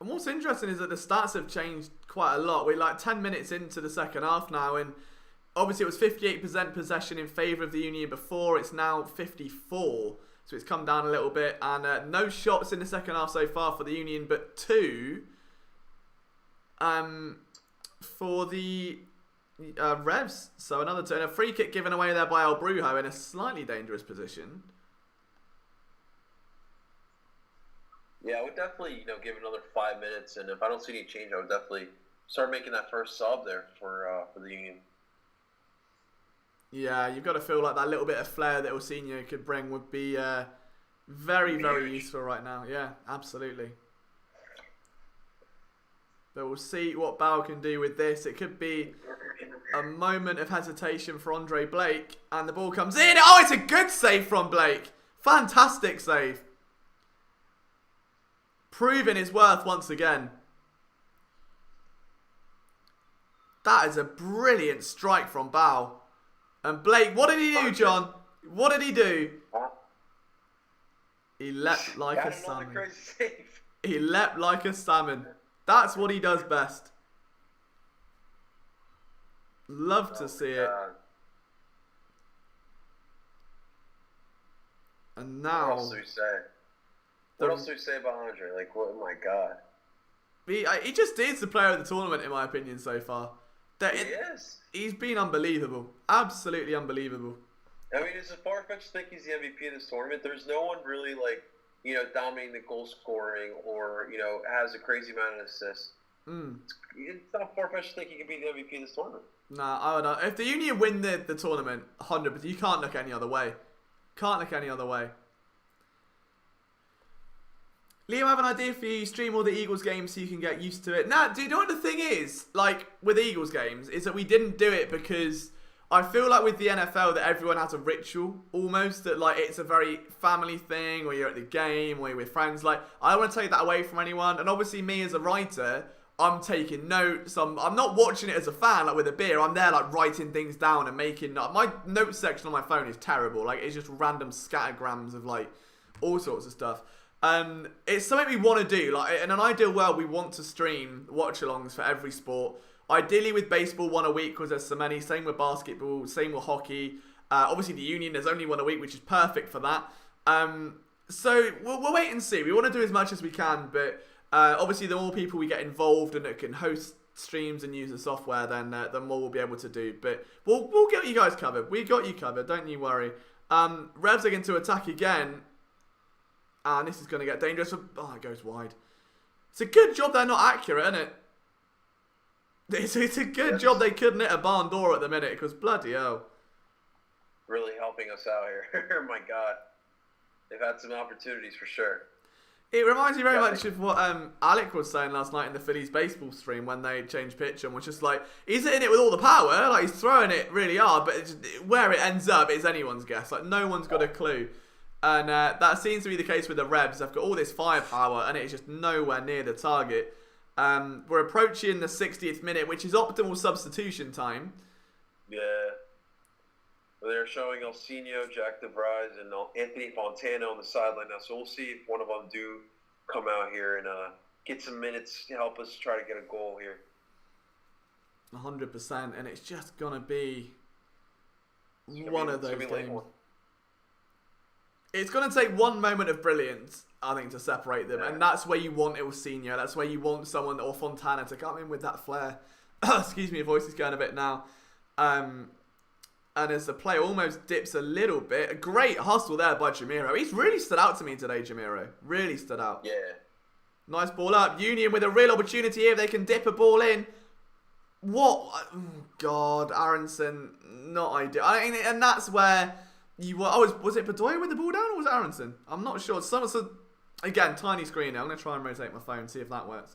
And what's interesting is that the stats have changed quite a lot. We're like 10 minutes into the second half now, and obviously it was 58% possession in favour of the Union before. It's now 54, so it's come down a little bit. And no shots in the second half so far for the Union, but 2 for the Revs. So another turn, a free kick given away there by El Brujo in a slightly dangerous position. Yeah, I would definitely, give another 5 minutes, and if I don't see any change, I would definitely start making that first sub there for the Union. Yeah, you've got to feel like that little bit of flair that Orsinho could bring would be very, very useful right now. Yeah, absolutely. But we'll see what Bale can do with this. It could be a moment of hesitation for Andre Blake, and the ball comes in. Oh, it's a good save from Blake. Fantastic save. Proving his worth once again. That is a brilliant strike from Bale. And Blake, what did he do, John? What did he do? He leapt like a salmon. He leapt like a salmon. That's what he does best. Love to see it. And now... What else do we say? What else do we say about Andre? Like, what? Oh my God. He just is the player of the tournament, in my opinion, so far. He is. He's been unbelievable. Absolutely unbelievable. I mean, it's a far-fetched to think he's the MVP of this tournament. There's no one really, dominating the goal scoring or, has a crazy amount of assists. It's not far-fetched to think he could be the MVP of this tournament. Nah, I would not. If the Union win the tournament, 100%, you can't look any other way. Can't look any other way. Liam, I have an idea for you. Stream all the Eagles games so you can get used to it. Nah, do you know what the thing is? Like, with Eagles games, is that we didn't do it because I feel like with the NFL that everyone has a ritual, almost, that, like, it's a very family thing, or you're at the game, or you're with friends. Like, I don't want to take that away from anyone. And obviously, me as a writer, I'm taking notes. I'm not watching it as a fan, like, with a beer. I'm there, like, writing things down and making... My notes section on my phone is terrible. Like, it's just random scattergrams of, like, all sorts of stuff. It's something we want to do. Like, in an ideal world, we want to stream watch-alongs for every sport. Ideally with baseball, 1 a week because there's so many. Same with basketball, same with hockey. Obviously the Union, there's only 1 a week, which is perfect for that. So we'll wait and see. We want to do as much as we can, but obviously the more people we get involved and that can host streams and use the software, then the more we'll be able to do. But we'll get you guys covered. We got you covered, don't you worry. Revs are going to attack again. And this is going to get dangerous. Oh, it goes wide. It's a good job they're not accurate, isn't it? It's a good job they couldn't hit a barn door at the minute, because bloody hell. Really helping us out here. Oh my God. They've had some opportunities for sure. It reminds me very much of what Alec was saying last night in the Phillies baseball stream when they changed pitch and was just like, he's hitting it with all the power, like he's throwing it really hard, but where it ends up is anyone's guess. Like, no one's got a clue. And that seems to be the case with the Revs. They've got all this firepower and it's just nowhere near the target. We're approaching the 60th minute, which is optimal substitution time. Yeah. Well, they're showing Elsinho, Jack DeVries, and Anthony Fontana on the sideline now. So we'll see if one of them do come out here and get some minutes to help us try to get a goal here. 100%. And it's just going to be one of those games. It's going to take one moment of brilliance, I think, to separate them. And that's where you want Il Signo. That's where you want someone, or Fontana, to come in with that flair. Excuse me, your voice is going a bit now. And as the play almost dips a little bit, a great hustle there by Jamiro. He's really stood out to me today, Jamiro. Really stood out. Yeah. Nice ball up. Union with a real opportunity here if they can dip a ball in. What? Oh, God, Aronson, not ideal. I mean, and that's where you were. Oh, was it Bedoya with the ball down, or was it Aronson? I'm not sure. Again, tiny screen now. I'm going to try and rotate my phone, see if that works.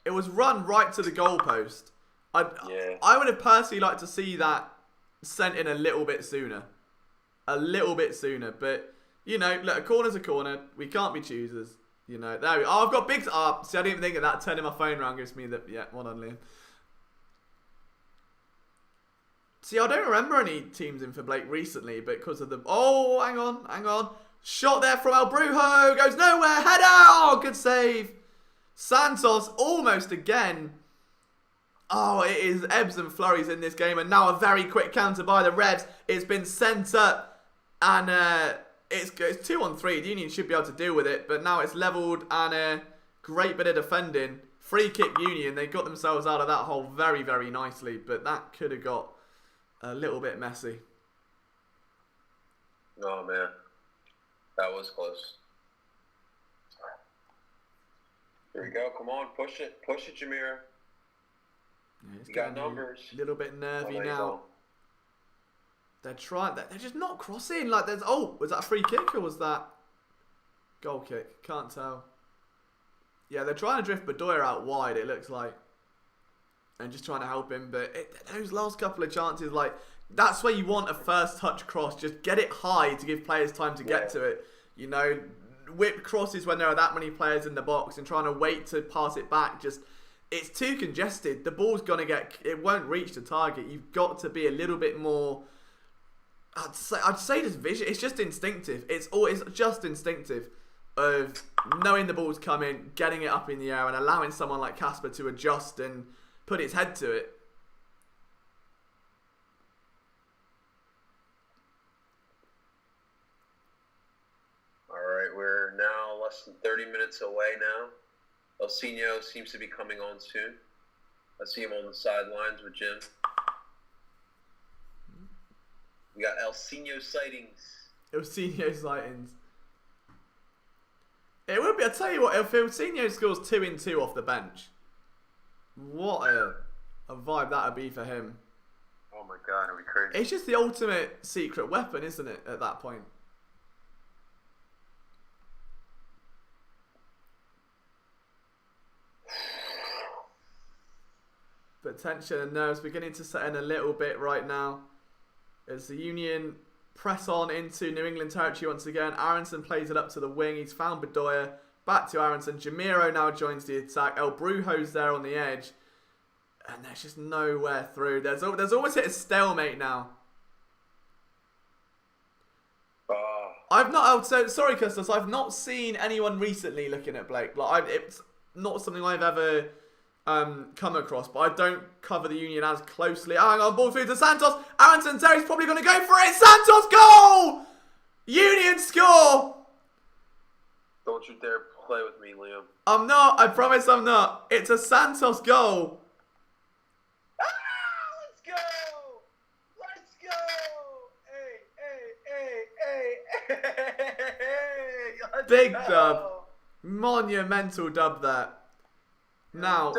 It was run right to the goalpost. I would have personally liked to see that sent in a little bit sooner. But, you know, look, a corner's a corner. We can't be choosers. You know, there we go. Oh, I've got big... see, I didn't even think of that. Turning my phone around gives me the... Yeah, well done, Liam. See, I don't remember any teams in for Blake recently, but because of the... Oh, hang on. Shot there from El Brujo. Goes nowhere. Header. Oh, good save. Santos almost again. Oh, it is ebbs and flurries in this game. And now a very quick counter by the Reds. It's been sent up. And it's 2-on-3. The Union should be able to deal with it. But now it's levelled. And a great bit of defending. Free kick Union. They got themselves out of that hole very, very nicely. But that could have got a little bit messy. Oh, man. That was close. Here we go. Come on. Push it. Push it, Jameer. Yeah, you got numbers. A little bit nervy now. They're trying. They're just not crossing. Like there's. Oh, was that a free kick or was that goal kick? Can't tell. Yeah, they're trying to drift Bedoya out wide. It looks like, and just trying to help him. But those last couple of chances, like that's where you want a first touch cross. Just get it high to give players time to get to it. You know, whip crosses when there are that many players in the box and trying to wait to pass it back. Just. It's too congested. The ball's going to get... It won't reach the target. You've got to be a little bit more... I'd say just vision. It's just instinctive. It's just instinctive of knowing the ball's coming, getting it up in the air and allowing someone like Casper to adjust and put his head to it. All right, we're now less than 30 minutes away now. El Signo seems to be coming on soon. I see him on the sidelines with Jim. We got El Signo sightings. El Signo sightings. It would be, I'll tell you what, if El Signo scores 2 in 2 off the bench, what a vibe that would be for him. Oh my God, it'd be crazy. It's just the ultimate secret weapon, isn't it, at that point? But tension and nerves beginning to set in a little bit right now. As the Union press on into New England territory once again. Aronson plays it up to the wing. He's found Bedoya. Back to Aronson. Jamiro now joins the attack. El Brujo's there on the edge. And there's just nowhere through. There's almost hit a stalemate now. Sorry, Custos. I've not seen anyone recently looking at Blake. It's not something I've ever... come across, but I don't cover the Union as closely. Oh, hang on, ball through to Santos. Aronson Terry's probably going to go for it. Santos goal! Union score! Don't you dare play with me, Liam. I'm not. I promise I'm not. It's a Santos goal. Let's go! Let's go! Hey! Big dub. Monumental dub there. Now,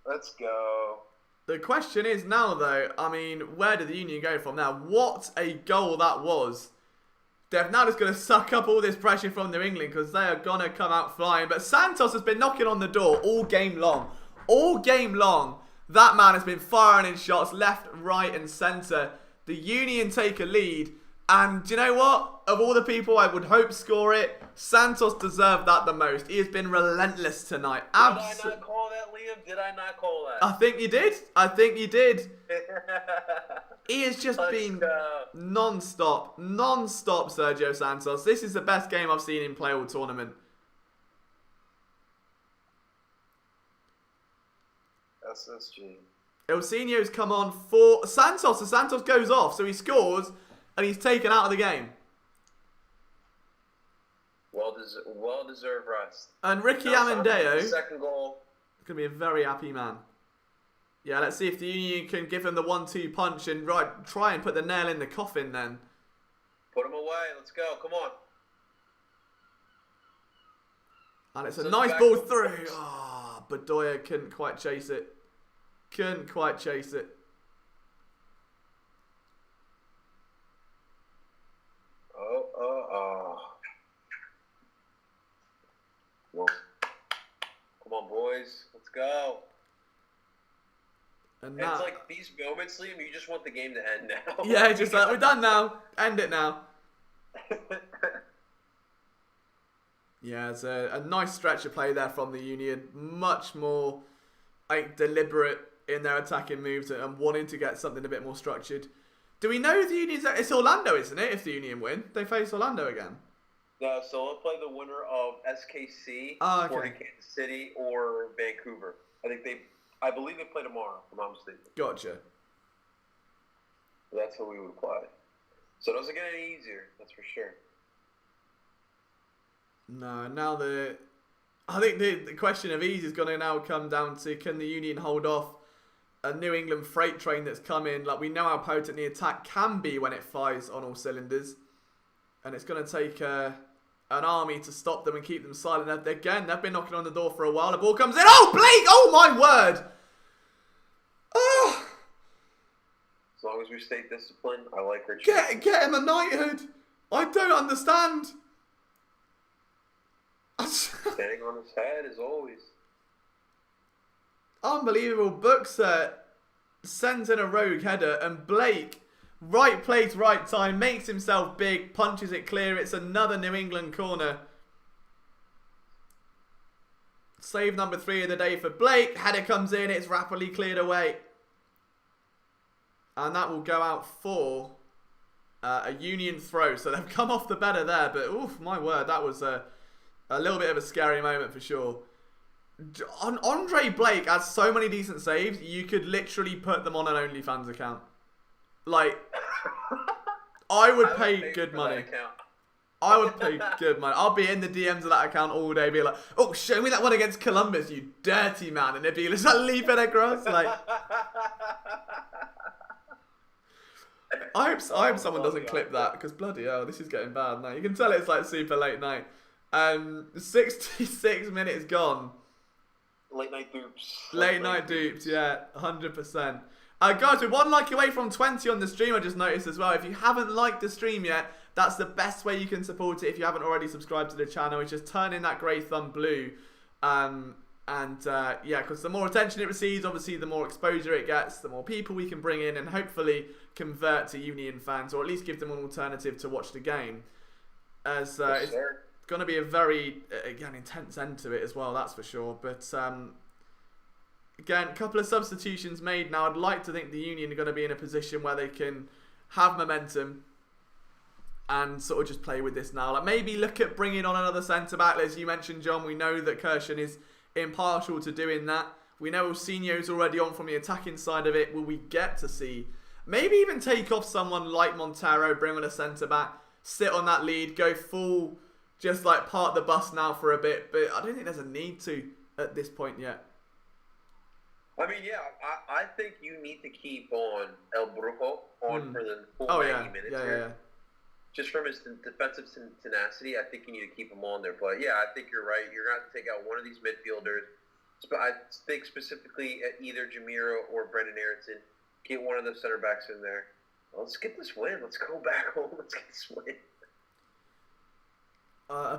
let's go. The question is now, though, I mean, where did the Union go from now? What a goal that was. They're now just going to suck up all this pressure from New England because they are going to come out flying. But Santos has been knocking on the door all game long. All game long, that man has been firing in shots left, right and centre. The Union take a lead. And do you know what? Of all the people I would hope score it, Santos deserved that the most. He has been relentless tonight. Did I not call that, Liam? Did I not call that? I think you did. He has just been non-stop, Sergio Santos. This is the best game I've seen him play all tournament. SSG. Ilsinho's come on for Santos. So Santos goes off, so he scores, and he's taken out of the game. Well-deserved rest. And Ricky Now, Amendeo, second goal. going to be a very happy man. Yeah, let's see if the Union can give him the 1-2 punch and try and put the nail in the coffin then. Put him away. Let's go. Come on. And it's a nice ball through. Ah, Bedoya couldn't quite chase it. Couldn't quite chase it. Well, come on, boys. Let's go. And it's like these moments, Liam, you just want the game to end now. Yeah, just like, we're done now. End it now. Yeah, it's a nice stretch of play there from the Union. Much more deliberate in their attacking moves and wanting to get something a bit more structured. Do we know if the Union's... It's Orlando, isn't it, if the Union win? They face Orlando again. No, so we'll play the winner of SKC, Sporting Kansas City, or Vancouver. I believe they play tomorrow, if I'm not mistaken. Gotcha. That's how we would play. So it doesn't get any easier, that's for sure. No, now I think the question of ease is going to now come down to, can the Union hold off a New England freight train that's come in? Like, we know how potent the attack can be when it fires on all cylinders. And it's going to take an army to stop them and keep them silent. Again, they've been knocking on the door for a while. The ball comes in. Oh, Blake! Oh, my word! Oh! As long as we stay disciplined, I like her. Get him a knighthood! I don't understand. Standing on his head, as always. Unbelievable. Buxer sends in a rogue header, and Blake, right place, right time, makes himself big, punches it clear. It's another New England corner. Save number 3 of the day for Blake. Header comes in, it's rapidly cleared away. And that will go out for a Union throw. So they've come off the better there, but oof, my word, that was a little bit of a scary moment for sure. Andre Blake has so many decent saves, you could literally put them on an OnlyFans account. Like, I would pay good money. I would pay good money. I'll be in the DMs of that account all day, be like, oh, show me that one against Columbus, you dirty man. And they'd be just like, leap it across. Like, I hope someone doesn't clip that, because bloody hell, this is getting bad now. You can tell it's like super late night. 66 minutes gone. Late night dupes. Late night dupes, yeah, 100%. Guys, we're 1 like away from 20 on the stream, I just noticed as well. If you haven't liked the stream yet, that's the best way you can support it. If you haven't already subscribed to the channel, it's just turn in that grey thumb blue. Yeah, because the more attention it receives, obviously the more exposure it gets, the more people we can bring in and hopefully convert to Union fans, or at least give them an alternative to watch the game. As it's going to be a very, again, intense end to it as well, that's for sure. But again, a couple of substitutions made now. I'd like to think the Union are going to be in a position where they can have momentum and sort of just play with this now. Like, maybe look at bringing on another centre-back. As you mentioned, John, we know that Kirshen is impartial to doing that. We know Ilsinho's already on from the attacking side of it. Will we get to see, maybe even take off someone like Montero, bring on a centre-back, sit on that lead, go full, just like park the bus now for a bit. But I don't think there's a need to at this point yet. I mean, yeah, I think you need to keep on El Brujo on for the full 90 minutes here. Just from his defensive tenacity, I think you need to keep him on there. But yeah, I think you're right. You're going to have to take out one of these midfielders. I think specifically at either Jamiro or Brendan Aronson. Get one of those center backs in there. Let's get this win. Let's go back home. Let's get this win.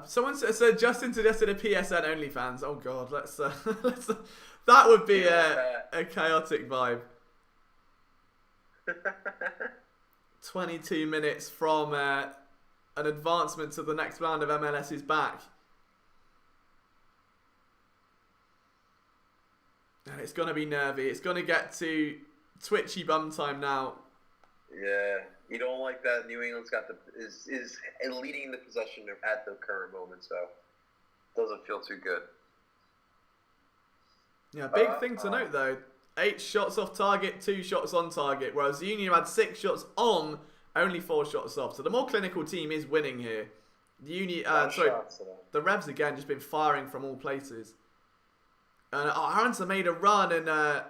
Someone said Justin suggested a PSN OnlyFans. Oh God, let's that would be a chaotic vibe. 22 minutes from an advancement to the next round of MLS is back. And it's going to be nervy. It's going to get to twitchy bum time now. Yeah, you don't like that. New England's got is leading the possession at the current moment, so it doesn't feel too good. Yeah, big thing to note though. 8 shots off target, 2 shots on target, whereas the Union had 6 shots on, only 4 shots off. So the more clinical team is winning here. The Union, the Revs again just been firing from all places. And Aronson made a run, and I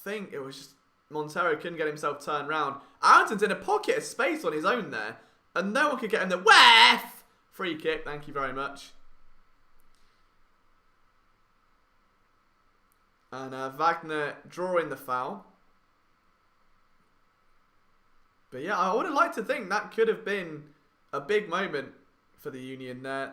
think it was just Montero couldn't get himself turned round. Aronson's in a pocket of space on his own there, and no one could get him there. Wef! Free kick, thank you very much. And Wagner drawing the foul. But yeah, I would have liked to think that could have been a big moment for the Union there.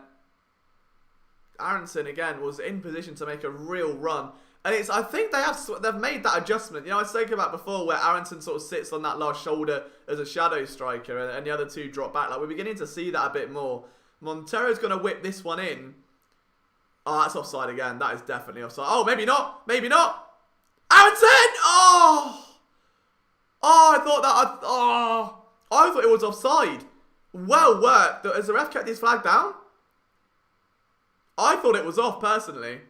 Aronson again was in position to make a real run, and I think they've made that adjustment. You know, I spoke about before where Aronson sort of sits on that last shoulder as a shadow striker, and the other two drop back. Like, we're beginning to see that a bit more. Montero's going to whip this one in. Oh, that's offside again. That is definitely offside. Oh, maybe not. Maybe not. Aronson! Oh! Oh, I thought it was offside. Well worked. Has the ref kept his flag down? I thought it was off, personally.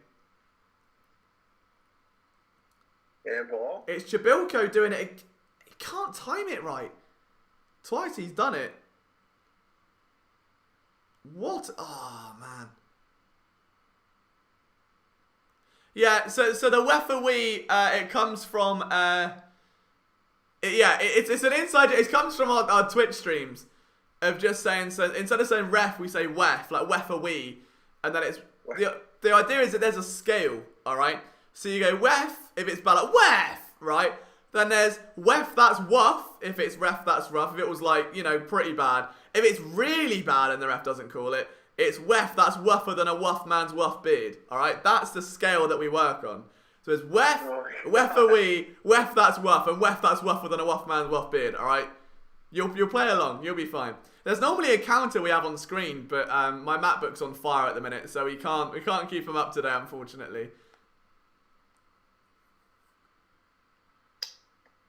Yeah, ball. It's Chabilko doing it. He can't time it right. Twice he's done it. What? Oh, man. Yeah, so the referee, it comes from, it's an insider. It comes from our Twitch streams of just saying, so instead of saying ref, we say wef, like referee, and then it's, the idea is that there's a scale, alright? So you go wef, if it's bad, like wef, right? Then there's wef, that's wuff, if it's ref, that's rough, if it was like, you know, pretty bad. If it's really bad and the ref doesn't call it, it's wef, that's wuffer than a wuff man's wuff beard. Alright, that's the scale that we work on. So it's wef, wefawee, wef that's wuff, and wef that's wuffer than a wuff man's wuff beard. Alright? You'll play along, you'll be fine. There's normally a counter we have on screen, but my MacBook's on fire at the minute, so we can't keep them up today, unfortunately.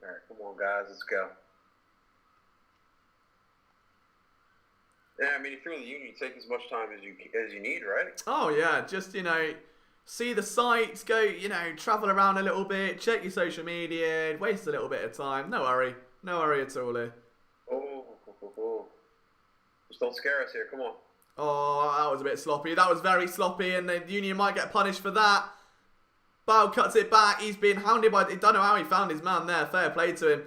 Alright, come on guys, let's go. Yeah, I mean, if you're the Union, you take as much time as you need, right? Oh yeah, just, you know, see the sights, go, you know, travel around a little bit, check your social media, waste a little bit of time. No worry at all here. Oh. Just don't scare us here, come on. Oh, that was a bit sloppy. That was very sloppy, and the Union might get punished for that. Bale cuts it back. He's being hounded by... I don't know how he found his man there. Fair play to him.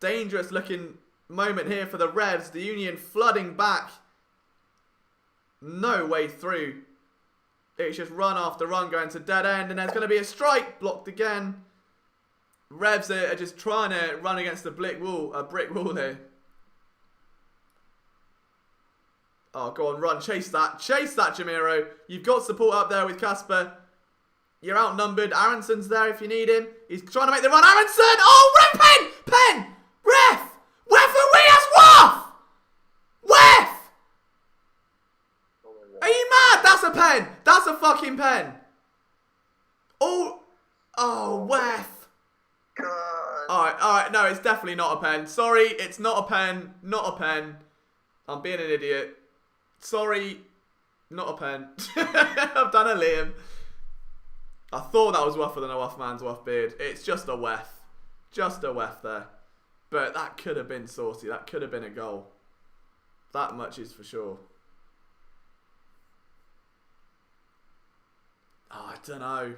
Dangerous looking moment here for the Revs. The Union flooding back. No way through. It's just run after run going to dead end, and there's going to be a strike. Blocked again. Revs are just trying to run against a brick wall here. Oh, go on, run. Chase that. Chase that, Jamiro. You've got support up there with Casper. You're outnumbered. Aronson's there if you need him. He's trying to make the run. Aronson! Oh, ref! Pen! Ref! Referee has waff! Wef! Are you mad? That's a pen. That's a fucking pen. Oh, wef. Alright, no, it's definitely not a pen. Sorry, it's not a pen. Not a pen. I'm being an idiot. Sorry, not a pen. I've done a Liam. I thought that was wuffer than a wuff man's wuff beard. It's just a wef. Just a wef there. But that could have been saucy. That could have been a goal. That much is for sure. Oh, I don't know.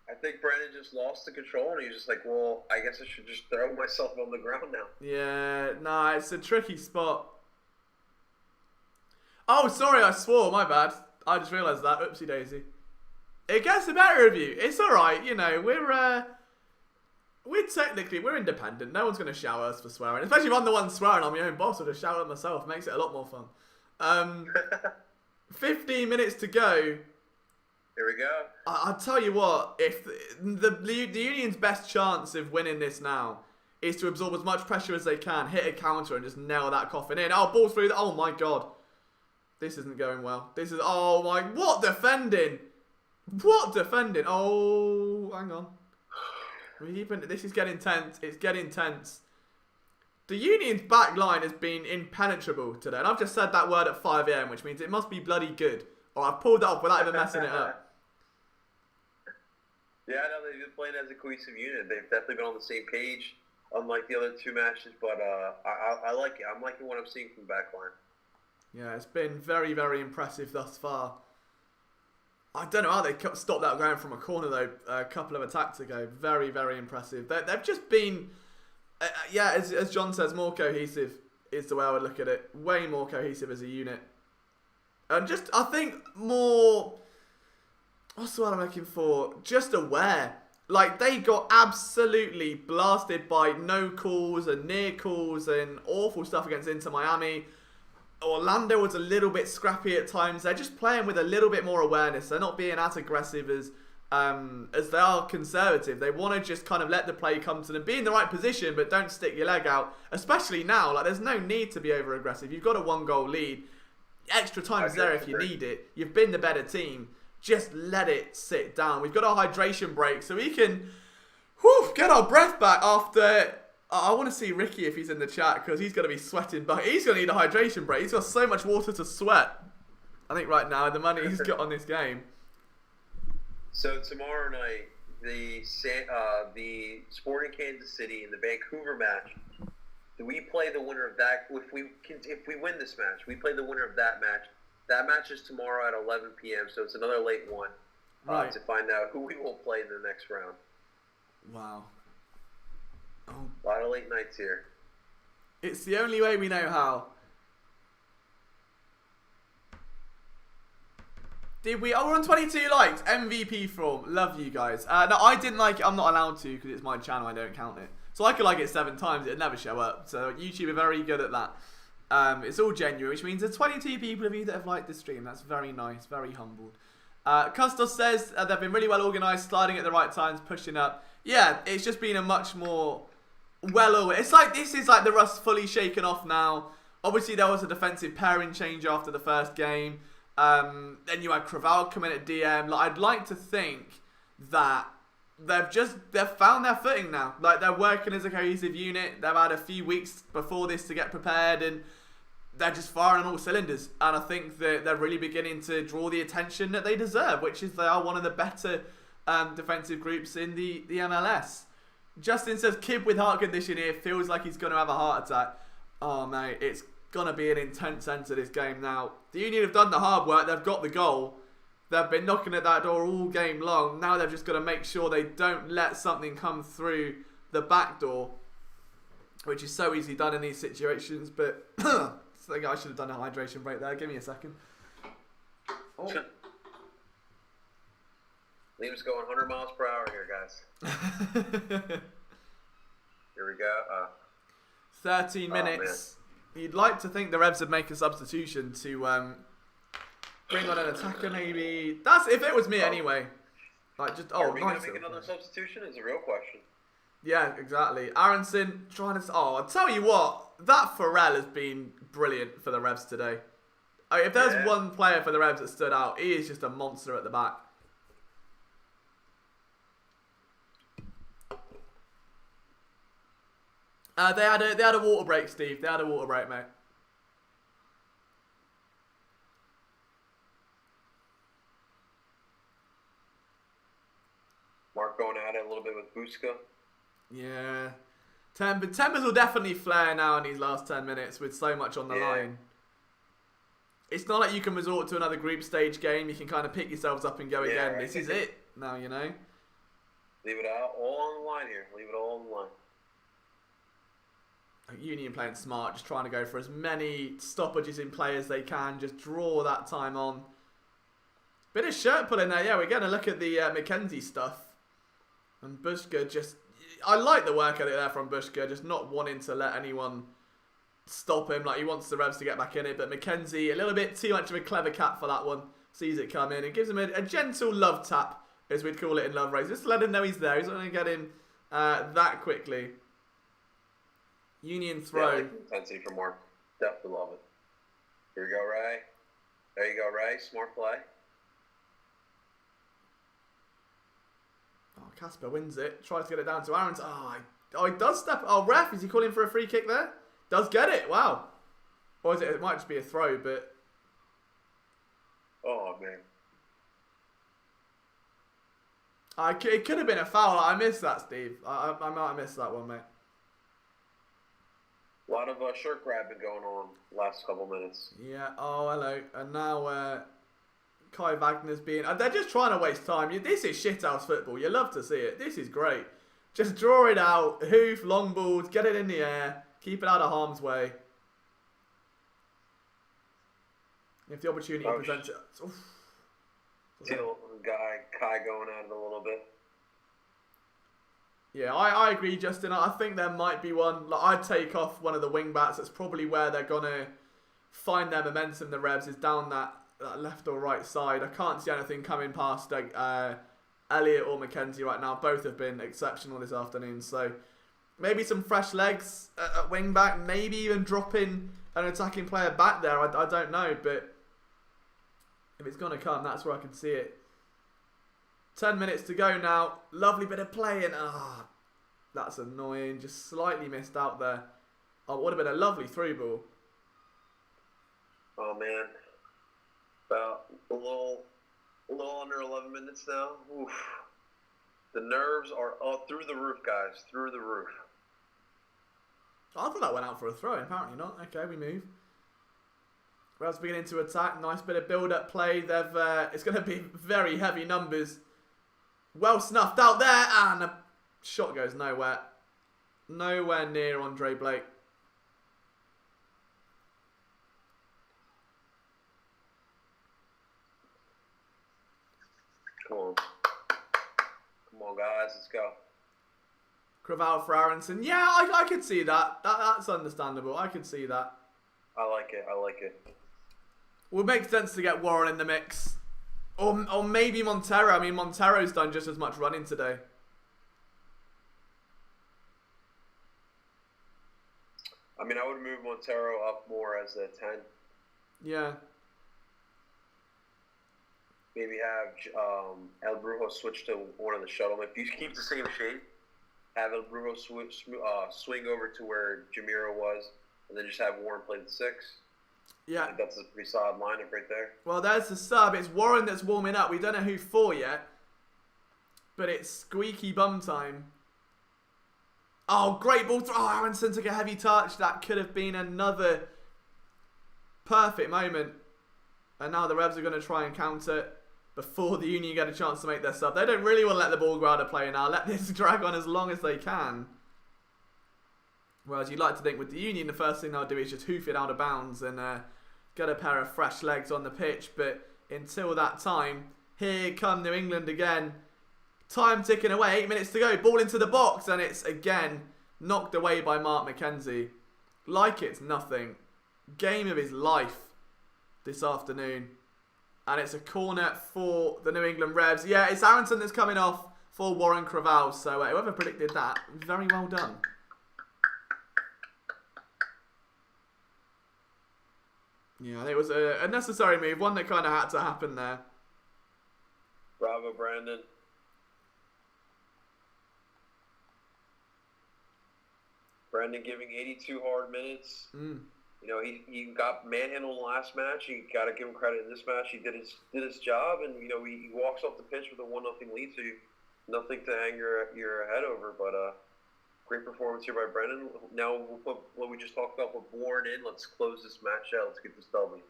I think Brandon just lost the control, and he's just like, well, I guess I should just throw myself on the ground now. Yeah, nah, it's a tricky spot. Oh, sorry, I swore. My bad. I just realised that. Oopsie daisy. It gets the better of you. It's alright, you know, we're technically, we're independent. No one's going to shout at us for swearing. Especially if I'm the one swearing, I'm my own boss, I'll just shout at myself. Makes it a lot more fun. 15 minutes to go. Here we go. I'll tell you what, if the Union's best chance of winning this now is to absorb as much pressure as they can, hit a counter and just nail that coffin in. Oh, ball through. Oh my God. This isn't going well. This is, oh my, what defending? What defending? Oh, hang on. This is getting tense. It's getting tense. The Union's back line has been impenetrable today. And I've just said that word at 5 AM, which means it must be bloody good. Or I've pulled it off without even messing it up. Yeah, I know they've been playing as a cohesive unit. They've definitely been on the same page, unlike the other two matches. But I like it. I'm liking what I'm seeing from the backline. Yeah, it's been very, very impressive thus far. I don't know how they stopped that going from a corner, though, a couple of attacks ago. Very, very impressive. They've just been, yeah, as John says, more cohesive is the way I would look at it. Way more cohesive as a unit. And just, I think, more, what's the word I'm looking for? Just aware. Like, they got absolutely blasted by no calls and near calls and awful stuff against Inter Miami. Orlando was a little bit scrappy at times. They're just playing with a little bit more awareness. They're not being as aggressive as they are conservative. They want to just kind of let the play come to them. Be in the right position, but don't stick your leg out. Especially now, like there's no need to be over aggressive. You've got a 1-goal lead. Extra time's there if you need it. You've been the better team. Just let it sit down. We've got our hydration break, so we can get our breath back after. I want to see Ricky if he's in the chat because he's going to be sweating, but he's going to need a hydration break. He's got so much water to sweat. I think right now the money he's got on this game. So tomorrow night, the Sporting Kansas City and the Vancouver match. Do we play the winner of that? If we win this match, we play the winner of that match. That match is tomorrow at 11 p.m. So it's another late one to find out who we will play in the next round. Wow. Oh. A lot of late nights here. It's the only way we know how. Did we? Oh, we're on 22 likes. MVP form. Love you guys. No, I didn't like it. I'm not allowed to because it's my channel. I don't count it. So I could like it 7 times. It'd never show up. So YouTube are very good at that. It's all genuine, which means there's 22 people of you that have liked the stream. That's very nice. Very humbled. Custos says they've been really well organised, sliding at the right times, pushing up. Yeah, it's just been a much more... It's like this is like the rust fully shaken off now. Obviously, there was a defensive pairing change after the first game. Then you had Craval come in at DM. Like, I'd like to think that they've found their footing now. Like, they're working as a cohesive unit. They've had a few weeks before this to get prepared, and they're just firing on all cylinders. And I think that they're really beginning to draw the attention that they deserve, which is they are one of the better defensive groups in the MLS. Justin says, kid with heart condition here feels like he's going to have a heart attack. Oh, mate, it's going to be an intense end to this game now. The Union have done the hard work. They've got the goal. They've been knocking at that door all game long. Now they've just got to make sure they don't let something come through the back door, which is so easily done in these situations. But I think I should have done a hydration break there. Give me a second. Oh. Liam's going 100 miles per hour here, guys. Here we go. 13 minutes. You'd like to think the Revs would make a substitution to bring on an attacker, maybe. That's if it was me anyway. Like just Are we gonna make another substitution? Is a real question. Yeah, exactly. Aronson trying to. Oh, I'll tell you what. That Pharrell has been brilliant for the Revs today. I mean, if there's one player for the Revs that stood out, he is just a monster at the back. They had a water break, Steve. They had a water break, mate. Mark going at it a little bit with Busca. Yeah. Tempers will definitely flare now in these last 10 minutes with so much on the line. It's not like you can resort to another group stage game. You can kind of pick yourselves up and go again. This is it now, you know. Leave it all on the line here. Leave it all on the line. Union playing smart, just trying to go for as many stoppages in play as they can. Just draw that time on. Bit of shirt pulling there. Yeah, we're going to look at the McKenzie stuff. And Bushka just... I like the work ethic there from Bushka, just not wanting to let anyone stop him. Like, he wants the Revs to get back in it. But McKenzie, a little bit too much of a clever cat for that one. Sees it come in and gives him a gentle love tap, as we'd call it in Love Race. Just to let him know he's there. He's not going to get in that quickly. Union throw. Yeah, I like the intensity from Mark. Definitely love it. Here we go, Ray. There you go, Ray. Smart play. Oh, Casper wins it. Tries to get it down to Aaron's. Oh, he does step. Oh, ref, is he calling for a free kick there? Does get it. Wow. Or is it? It might just be a throw, but. Oh man. It could have been a foul. I missed that, Steve. I might have missed that one, mate. A lot of shirt grabbing going on last couple minutes. Yeah. Oh, hello. And now Kai Wagner's being... they're just trying to waste time. This is shithouse football. You love to see it. This is great. Just draw it out. Hoof, long balls. Get it in the air. Keep it out of harm's way. If the opportunity presents it... See the guy, Kai, going at it a little bit. Yeah, I agree, Justin. I think there might be one. Like, I'd take off one of the wing backs. That's probably where they're going to find their momentum, the Revs, is down that left or right side. I can't see anything coming past Elliott or McKenzie right now. Both have been exceptional this afternoon. So maybe some fresh legs at wing back. Maybe even dropping an attacking player back there. I don't know, but if it's going to come, that's where I can see it. 10 minutes to go now. Lovely bit of play, and that's annoying. Just slightly missed out there. Oh, it would have been a lovely through ball. Oh man, about a little under 11 minutes now. Oof. The nerves are up through the roof, guys. Through the roof. I thought that went out for a throw. Apparently not. Okay, we move. Revs beginning to attack. Nice bit of build-up play. It's going to be very heavy numbers. Well snuffed out there, and the shot goes nowhere. Nowhere near Andre Blake. Come on. Come on, guys. Let's go. Craval for Aronson. Yeah, I could see that. That's understandable. I could see that. I like it. I like it. Would make sense to get Warren in the mix. Or maybe Montero. I mean, Montero's done just as much running today. I mean, I would move Montero up more as a 10. Yeah. Maybe have El Brujo switch to one of the shuttle. If you keep the same shape, have El Brujo swing over to where Jamiro was, and then just have Warren play the 6. Yeah. I think that's a pretty solid lineup right there. Well, there's the sub. It's Warren that's warming up. We don't know who for yet. But it's squeaky bum time. Oh, great ball throw. Oh, Aronson took a heavy touch. That could have been another perfect moment. And now the Revs are going to try and counter before the Union get a chance to make their sub. They don't really want to let the ball go out of play now. Let this drag on as long as they can. Whereas you'd like to think with the Union, the first thing they'll do is just hoof it out of bounds and get a pair of fresh legs on the pitch. But until that time, here come New England again. Time ticking away, 8 minutes to go. Ball into the box, and it's again knocked away by Mark McKenzie. Like it's nothing. Game of his life this afternoon. And it's a corner for the New England Revs. Yeah, it's Aronson that's coming off for Warren Craval. So whoever predicted that, very well done. Yeah, it was a necessary move, one that kind of had to happen there. Bravo, Brandon. Brandon giving 82 hard minutes. You know, he got manhandled last match. You got to give him credit in this match. He did his job, and you know he walks off the pitch with a 1-0 lead. So nothing to hang your head over. But great performance here by Brendan. Now we'll put what we just talked about with Warren in. Let's close this match out. Let's get this W.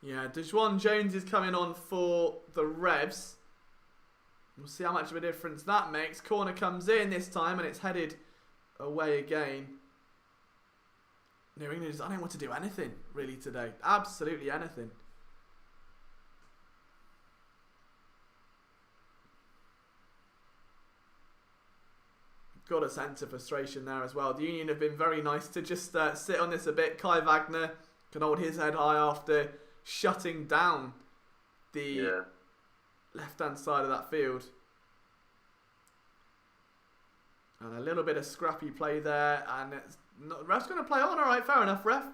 Yeah, Dejuan Jones is coming on for the Revs. We'll see how much of a difference that makes. Corner comes in this time, and it's headed away again. New England is unable to do anything really today. Absolutely anything. Got a sense of frustration there as well. The Union have been very nice to just sit on this a bit. Kai Wagner can hold his head high after shutting down the left-hand side of that field. And a little bit of scrappy play there. And Ref's going to play on. All right, fair enough, Ref.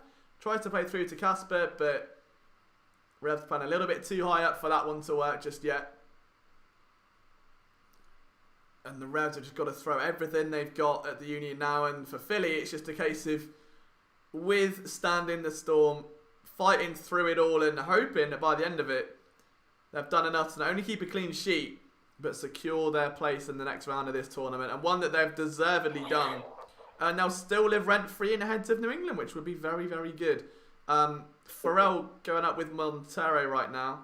Tries to play through to Casper, but Ref's playing a little bit too high up for that one to work just yet. And the Revs have just got to throw everything they've got at the Union now. And for Philly, it's just a case of withstanding the storm, fighting through it all and hoping that by the end of it, they've done enough to not only keep a clean sheet, but secure their place in the next round of this tournament, and one that they've deservedly done. And they'll still live rent-free in the heads of New England, which would be very, very good. Pharrell going up with Montero right now.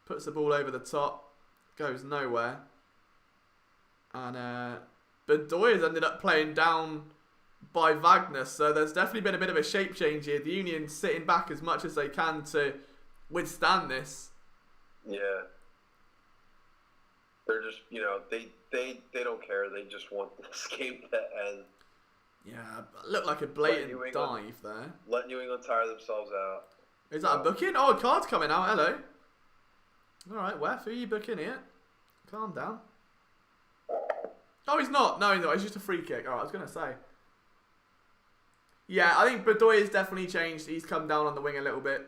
Puts the ball over the top. Goes nowhere. And Bedoya's ended up playing down by Wagner. So there's definitely been a bit of a shape change here. The Union sitting back as much as they can to withstand this. Yeah. They're just, they don't care. They just want this game to end. Yeah, looked like a blatant dive there. Let New England tire themselves out. Is that a booking? Oh, a card's coming out. Hello. All right, Wef, who are you booking here? Calm down. Oh, he's not. No, he's not. It's just a free kick. All right, I was going to say. Yeah, I think Bedoya's definitely changed. He's come down on the wing a little bit.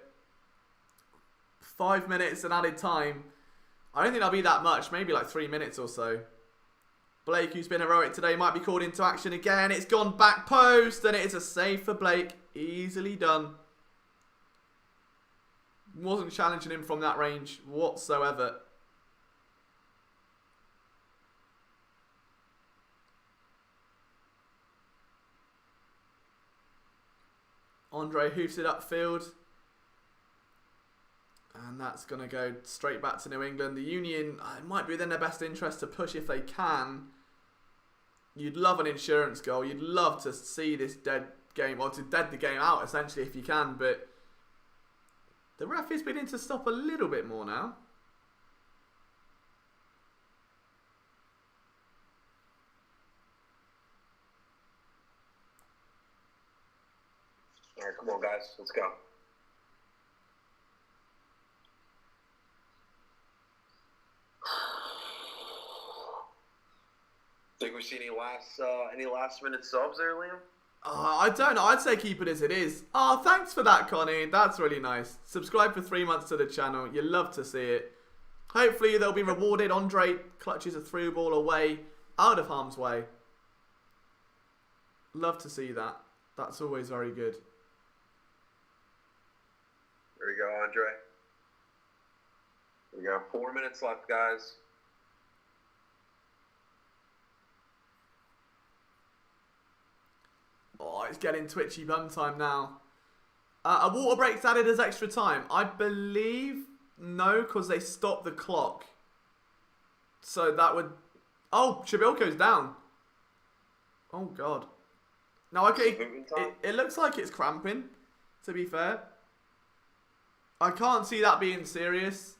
5 minutes and added time. I don't think that'll be that much. Maybe like 3 minutes or so. Blake, who's been heroic today, might be called into action again. It's gone back post, and it is a save for Blake. Easily done. Wasn't challenging him from that range whatsoever. Andre hoofs it upfield. And that's going to go straight back to New England. The Union, it might be within their best interest to push if they can. You'd love an insurance goal. You'd love to see this dead game, or to dead the game out, essentially, if you can. But the ref is beginning to stop a little bit more now. All right, come on, guys. Let's go. Think we see any last minute subs there, Liam? I don't know. I'd say keep it as it is. Oh, thanks for that, Connie. That's really nice. Subscribe for 3 months to the channel. You love to see it. Hopefully they'll be rewarded. Andre clutches a through ball away, out of harm's way. Love to see that. That's always very good. There you go, Andre. We got 4 minutes left, guys. Oh, it's getting twitchy bum time now. A water break's added as extra time. I believe no, because they stopped the clock. So that would... Oh, Chabilko's down. Oh, God. No, okay. It looks like it's cramping, to be fair. I can't see that being serious.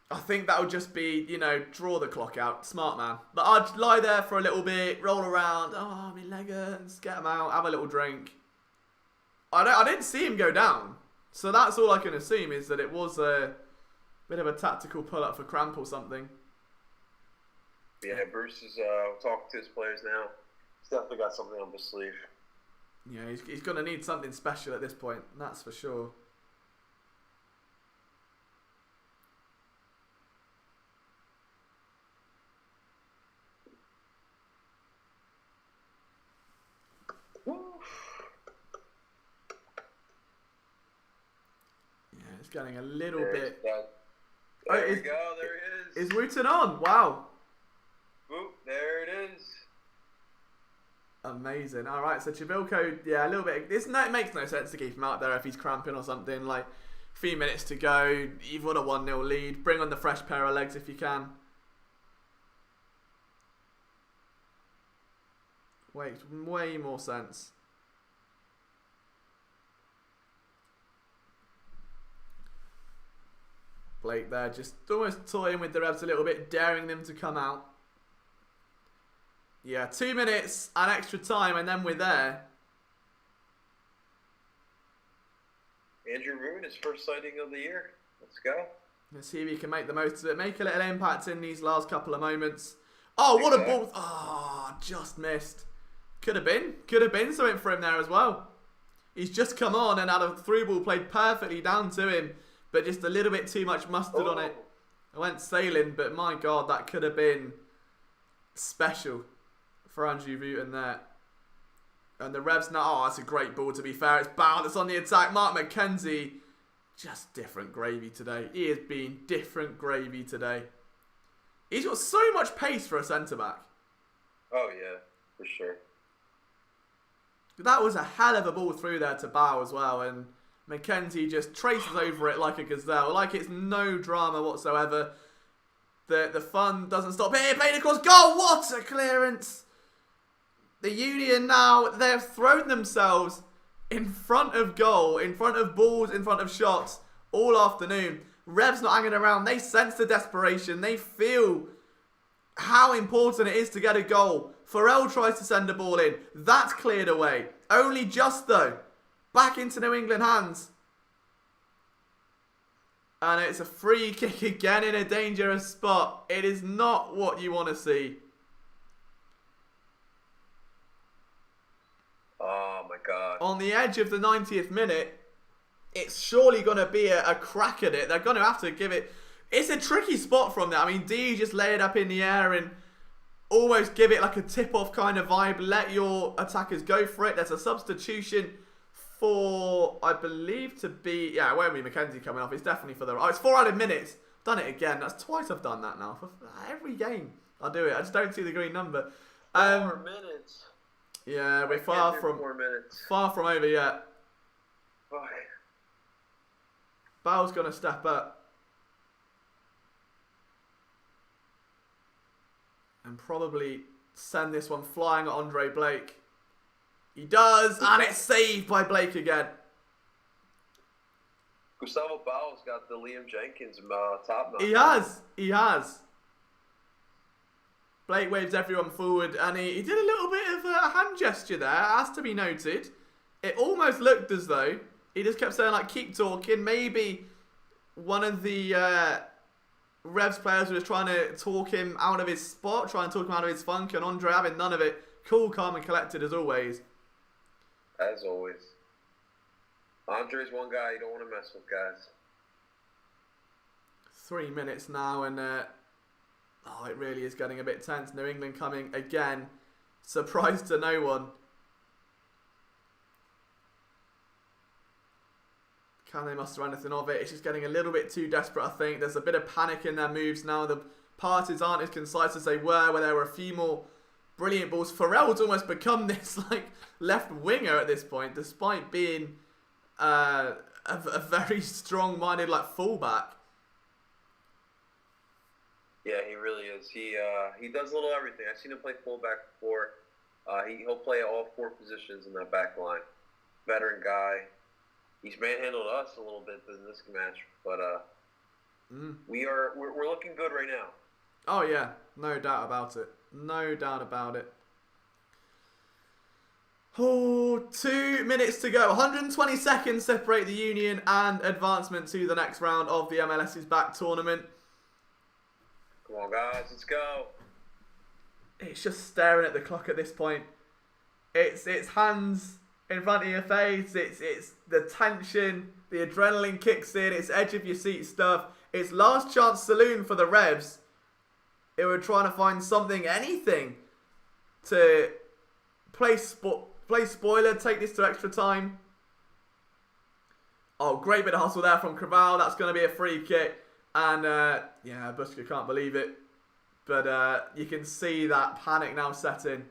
I think that would just be, draw the clock out. Smart man. But I'd lie there for a little bit, roll around. Oh, my leggings. Get them out. Have a little drink. I didn't see him go down. So that's all I can assume, is that it was a bit of a tactical pull-up for cramp or something. Yeah, Bruce is talking to his players now. He's definitely got something on his sleeve. Yeah, he's going to need something special at this point. That's for sure. It's getting a little bit... There we go, there it is. Is Wooten on? Wow. Whoop, there it is. Amazing. All right, so Chabilko, yeah, a little bit... It makes no sense to keep him out there if he's cramping or something. Like, 3 minutes to go, you've got a 1-0 lead. Bring on the fresh pair of legs if you can. Makes way more sense. Blake there, just almost toying with the Revs a little bit, daring them to come out. Yeah, 2 minutes and extra time, and then we're there. Andrew Root, his first sighting of the year. Let's go. Let's see if he can make the most of it. Make a little impact in these last couple of moments. Oh, what a ball. Oh, just missed. Could have been something for him there as well. He's just come on and had a through ball played perfectly down to him, but just a little bit too much mustard on it. I went sailing, but my God, that could have been special for Andrew Wooten there. And the Revs now, oh, that's a great ball to be fair. It's Bound, it's on the attack. Mark McKenzie just different gravy today. He has been different gravy today. He's got so much pace for a centre-back. Oh, yeah, for sure. That was a hell of a ball through there to Bow as well, and McKenzie just traces over it like a gazelle, like it's no drama whatsoever. The fun doesn't stop here. Played across goal. What a clearance! The Union now, they've thrown themselves in front of goal, in front of balls, in front of shots all afternoon. Rev's not hanging around. They sense the desperation. They feel how important it is to get a goal. Pharrell tries to send a ball in. That's cleared away. Only just though. Back into New England hands. And it's a free kick again in a dangerous spot. It is not what you want to see. Oh my God. On the edge of the 90th minute, it's surely going to be a crack at it. They're going to have to give it... It's a tricky spot from there. I mean, D just lay it up in the air and almost give it like a tip-off kind of vibe. Let your attackers go for it. There's a substitution for, I believe to be... Yeah, it won't be McKenzie coming off. It's definitely for the... Oh, it's 4 added minutes. Done it again. That's twice I've done that now. For every game I do it. I just don't see the green number. 4 minutes. Yeah, we're far from 4 minutes. Far from over yet. Okay. Bow's going to step up. And probably send this one flying at Andre Blake. He does, and it's saved by Blake again. Gustavo Bow's got the Liam Jenkins top notch. He has. Blake waves everyone forward, and he did a little bit of a hand gesture there, has to be noted. It almost looked as though he just kept saying, like, keep talking. Maybe one of the Revs players was trying to talk him out of his spot, trying to talk him out of his funk, and Andre having none of it. Cool, calm, and collected as always. As always. Andre's one guy you don't want to mess with, guys. 3 minutes now, and it really is getting a bit tense. New England coming again. Surprise to no one. Can they muster anything of it? It's just getting a little bit too desperate, I think. There's a bit of panic in their moves now. The passes aren't as concise as they were, where there were a few more brilliant balls. Pharrell's almost become this like left winger at this point, despite being a very strong-minded like fullback. Yeah, he really is. He does a little everything. I've seen him play fullback before. He'll play all 4 positions in that back line. Veteran guy. He's manhandled us a little bit in this match, but we're looking good right now. Oh yeah, no doubt about it. No doubt about it. Oh, 2 minutes to go. 120 seconds separate the Union and advancement to the next round of the MLS's back tournament. Come on, guys, let's go. It's just staring at the clock at this point. It's hands in front of your face. It's the tension, the adrenaline kicks in. It's edge of your seat stuff. It's last chance saloon for the Revs. They were trying to find something, anything, to play spoiler, take this to extra time. Oh, great bit of hustle there from Craval. That's going to be a free kick. And, yeah, Buska can't believe it. But you can see that panic now set in.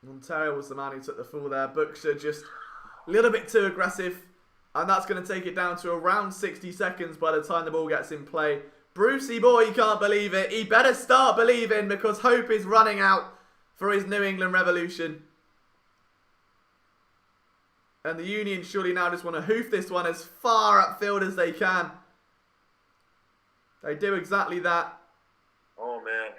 Montero was the man who took the fall there. Buxa just a little bit too aggressive. And that's going to take it down to around 60 seconds by the time the ball gets in play. Brucey boy, he can't believe it. He better start believing, because hope is running out for his New England Revolution. And the Union surely now just want to hoof this one as far upfield as they can. They do exactly that. Oh, man.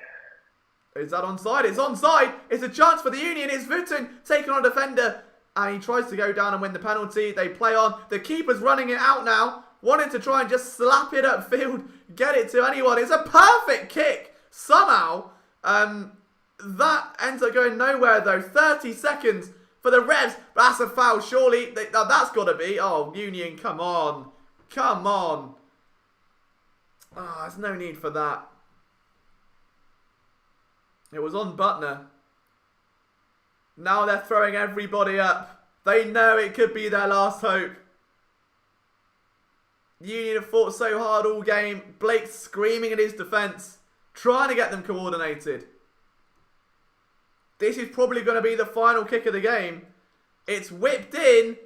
Is that onside? It's onside. It's a chance for the Union. It's Vuitton taking on a defender. And he tries to go down and win the penalty. They play on. The keeper's running it out now. Wanting to try and just slap it upfield. Get it to anyone. It's a perfect kick. Somehow. That ends up going nowhere though. 30 seconds for the Revs. But that's a foul surely. That's got to be. Oh, Union, come on. Come on. Oh, there's no need for that. It was on Butner. Now they're throwing everybody up. They know it could be their last hope. Union have fought so hard all game. Blake screaming at his defence, trying to get them coordinated. This is probably going to be the final kick of the game. It's whipped in,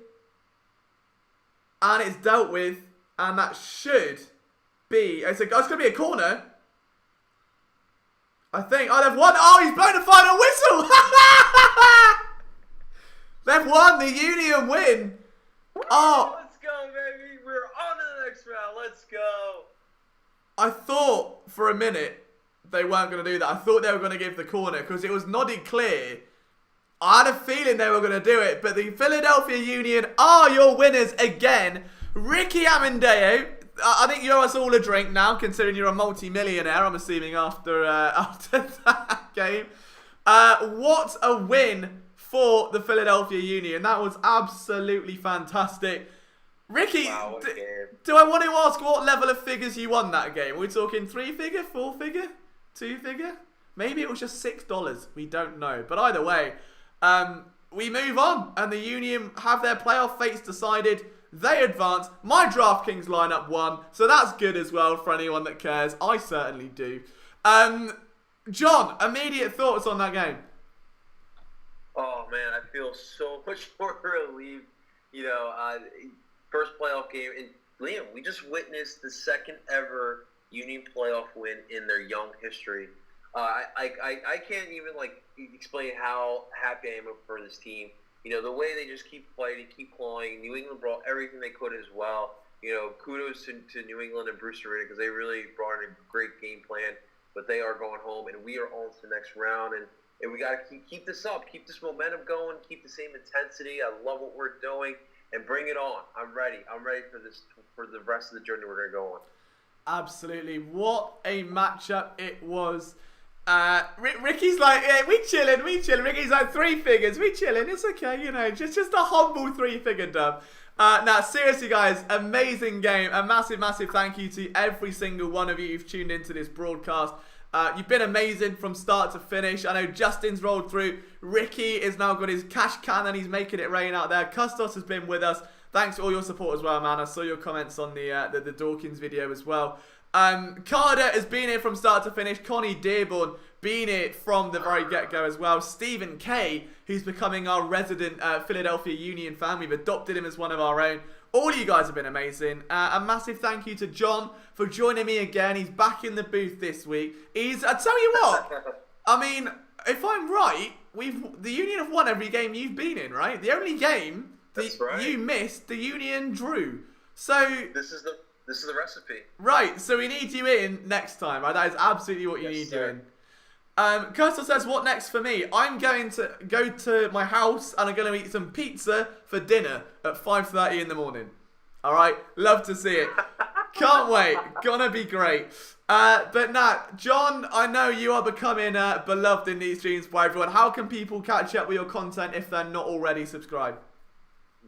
and it's dealt with, and that should be... It's going to be a corner. I think... Oh, they've won. Oh, he's blown the final whistle. They've won. The Union win. Oh. Let's go, baby. We're on to the next round. Let's go. I thought for a minute they weren't going to do that. I thought they were going to give the corner because it was nodded clear. I had a feeling they were going to do it, but the Philadelphia Union are your winners again. Ricky Amendeo, I think you owe us all a drink now, considering you're a multi-millionaire, I'm assuming, after that game. What a win for the Philadelphia Union. That was absolutely fantastic. Ricky, wow, do I want to ask what level of figures you won that game? Are we talking 3-figure, 4-figure, 2-figure? Maybe it was just $6. We don't know. But either way, we move on. And the Union have their playoff fates decided. They advance. My DraftKings lineup won. So that's good as well for anyone that cares. I certainly do. John, immediate thoughts on that game? Oh, man, I feel so much more relieved. You know, first playoff game. And Liam, we just witnessed the second ever Union playoff win in their young history. I can't even explain how happy I am for this team. You know, the way they just keep fighting, keep clawing. New England brought everything they could as well. You know, kudos to New England and Bruce Arena because they really brought in a great game plan. But they are going home, and we are on to the next round. And we got to keep this up, keep this momentum going, keep the same intensity. I love what we're doing, and bring it on. I'm ready. I'm ready for this, for the rest of the journey we're going to go on. Absolutely. What a matchup it was. Ricky's like, yeah, we chilling. Ricky's like, 3 figures, we chilling. It's okay, you know, just a humble 3-figure dub. Now, seriously, guys, amazing game. A massive, massive thank you to every single one of you who've tuned into this broadcast. You've been amazing from start to finish. I know Justin's rolled through. Ricky has now got his cash cannon. He's making it rain out there. Custos has been with us. Thanks for all your support as well, man. I saw your comments on the Dawkins video as well. Carter has been here from start to finish. Connie Dearborn been here from the very get-go as well. Stephen K, who's becoming our resident Philadelphia Union fan. We've adopted him as one of our own. All you guys have been amazing. A massive thank you to John for joining me again. He's back in the booth this week. I tell you what, I mean, if I'm right, the Union have won every game you've been in, right? The only game you missed, the Union drew. So this is the recipe. Right, so we need you in next time, right? That is absolutely what you need you in. Kirsten says, what next for me? I'm going to go to my house and I'm going to eat some pizza for dinner at 5:30 in the morning. Alright, love to see it. Can't wait. Gonna be great. But Nat, John, I know you are becoming beloved in these streams by everyone. How can people catch up with your content if they're not already subscribed?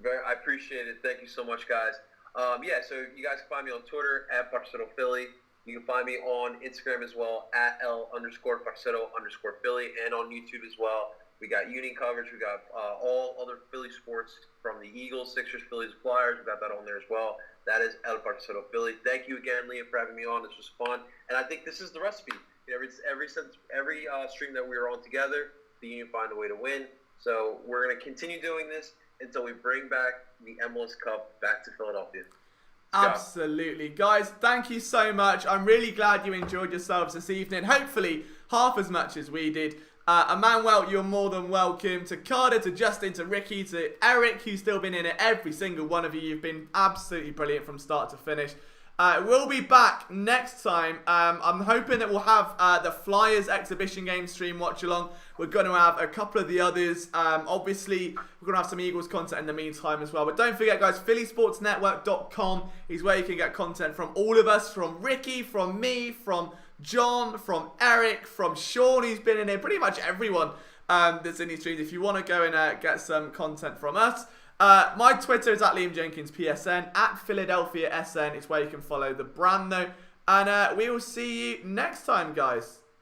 I appreciate it. Thank you so much, guys. Yeah, so you guys can find me on Twitter at Philly. You can find me on Instagram as well at L_Parcetto_Philly, and on YouTube as well. We got Union coverage. We got all other Philly sports from the Eagles, Sixers, Phillies, Flyers. We got that on there as well. That is El Parcetto Philly. Thank you again, Liam, for having me on. This was fun, and I think this is the recipe. You know, every stream that we were on together, the Union find a way to win. So we're going to continue doing this until we bring back the MLS Cup back to Philadelphia. Absolutely. Guys, thank you so much. I'm really glad you enjoyed yourselves this evening. Hopefully, half as much as we did. Emmanuel, you're more than welcome. To Carter, to Justin, to Ricky, to Eric, who's still been in it. Every single one of you. You've been absolutely brilliant from start to finish. We'll be back next time. I'm hoping that we'll have the Flyers exhibition game stream watch along. We're going to have a couple of the others. Obviously, we're going to have some Eagles content in the meantime as well. But don't forget, guys, PhillySportsNetwork.com is where you can get content from all of us, from Ricky, from me, from John, from Eric, from Sean, who's been in here. Pretty much everyone that's in these streams. If you want to go and get some content from us. My Twitter is at Liam Jenkins PSN, at Philadelphia SN. It's where you can follow the brand though. And we will see you next time, guys.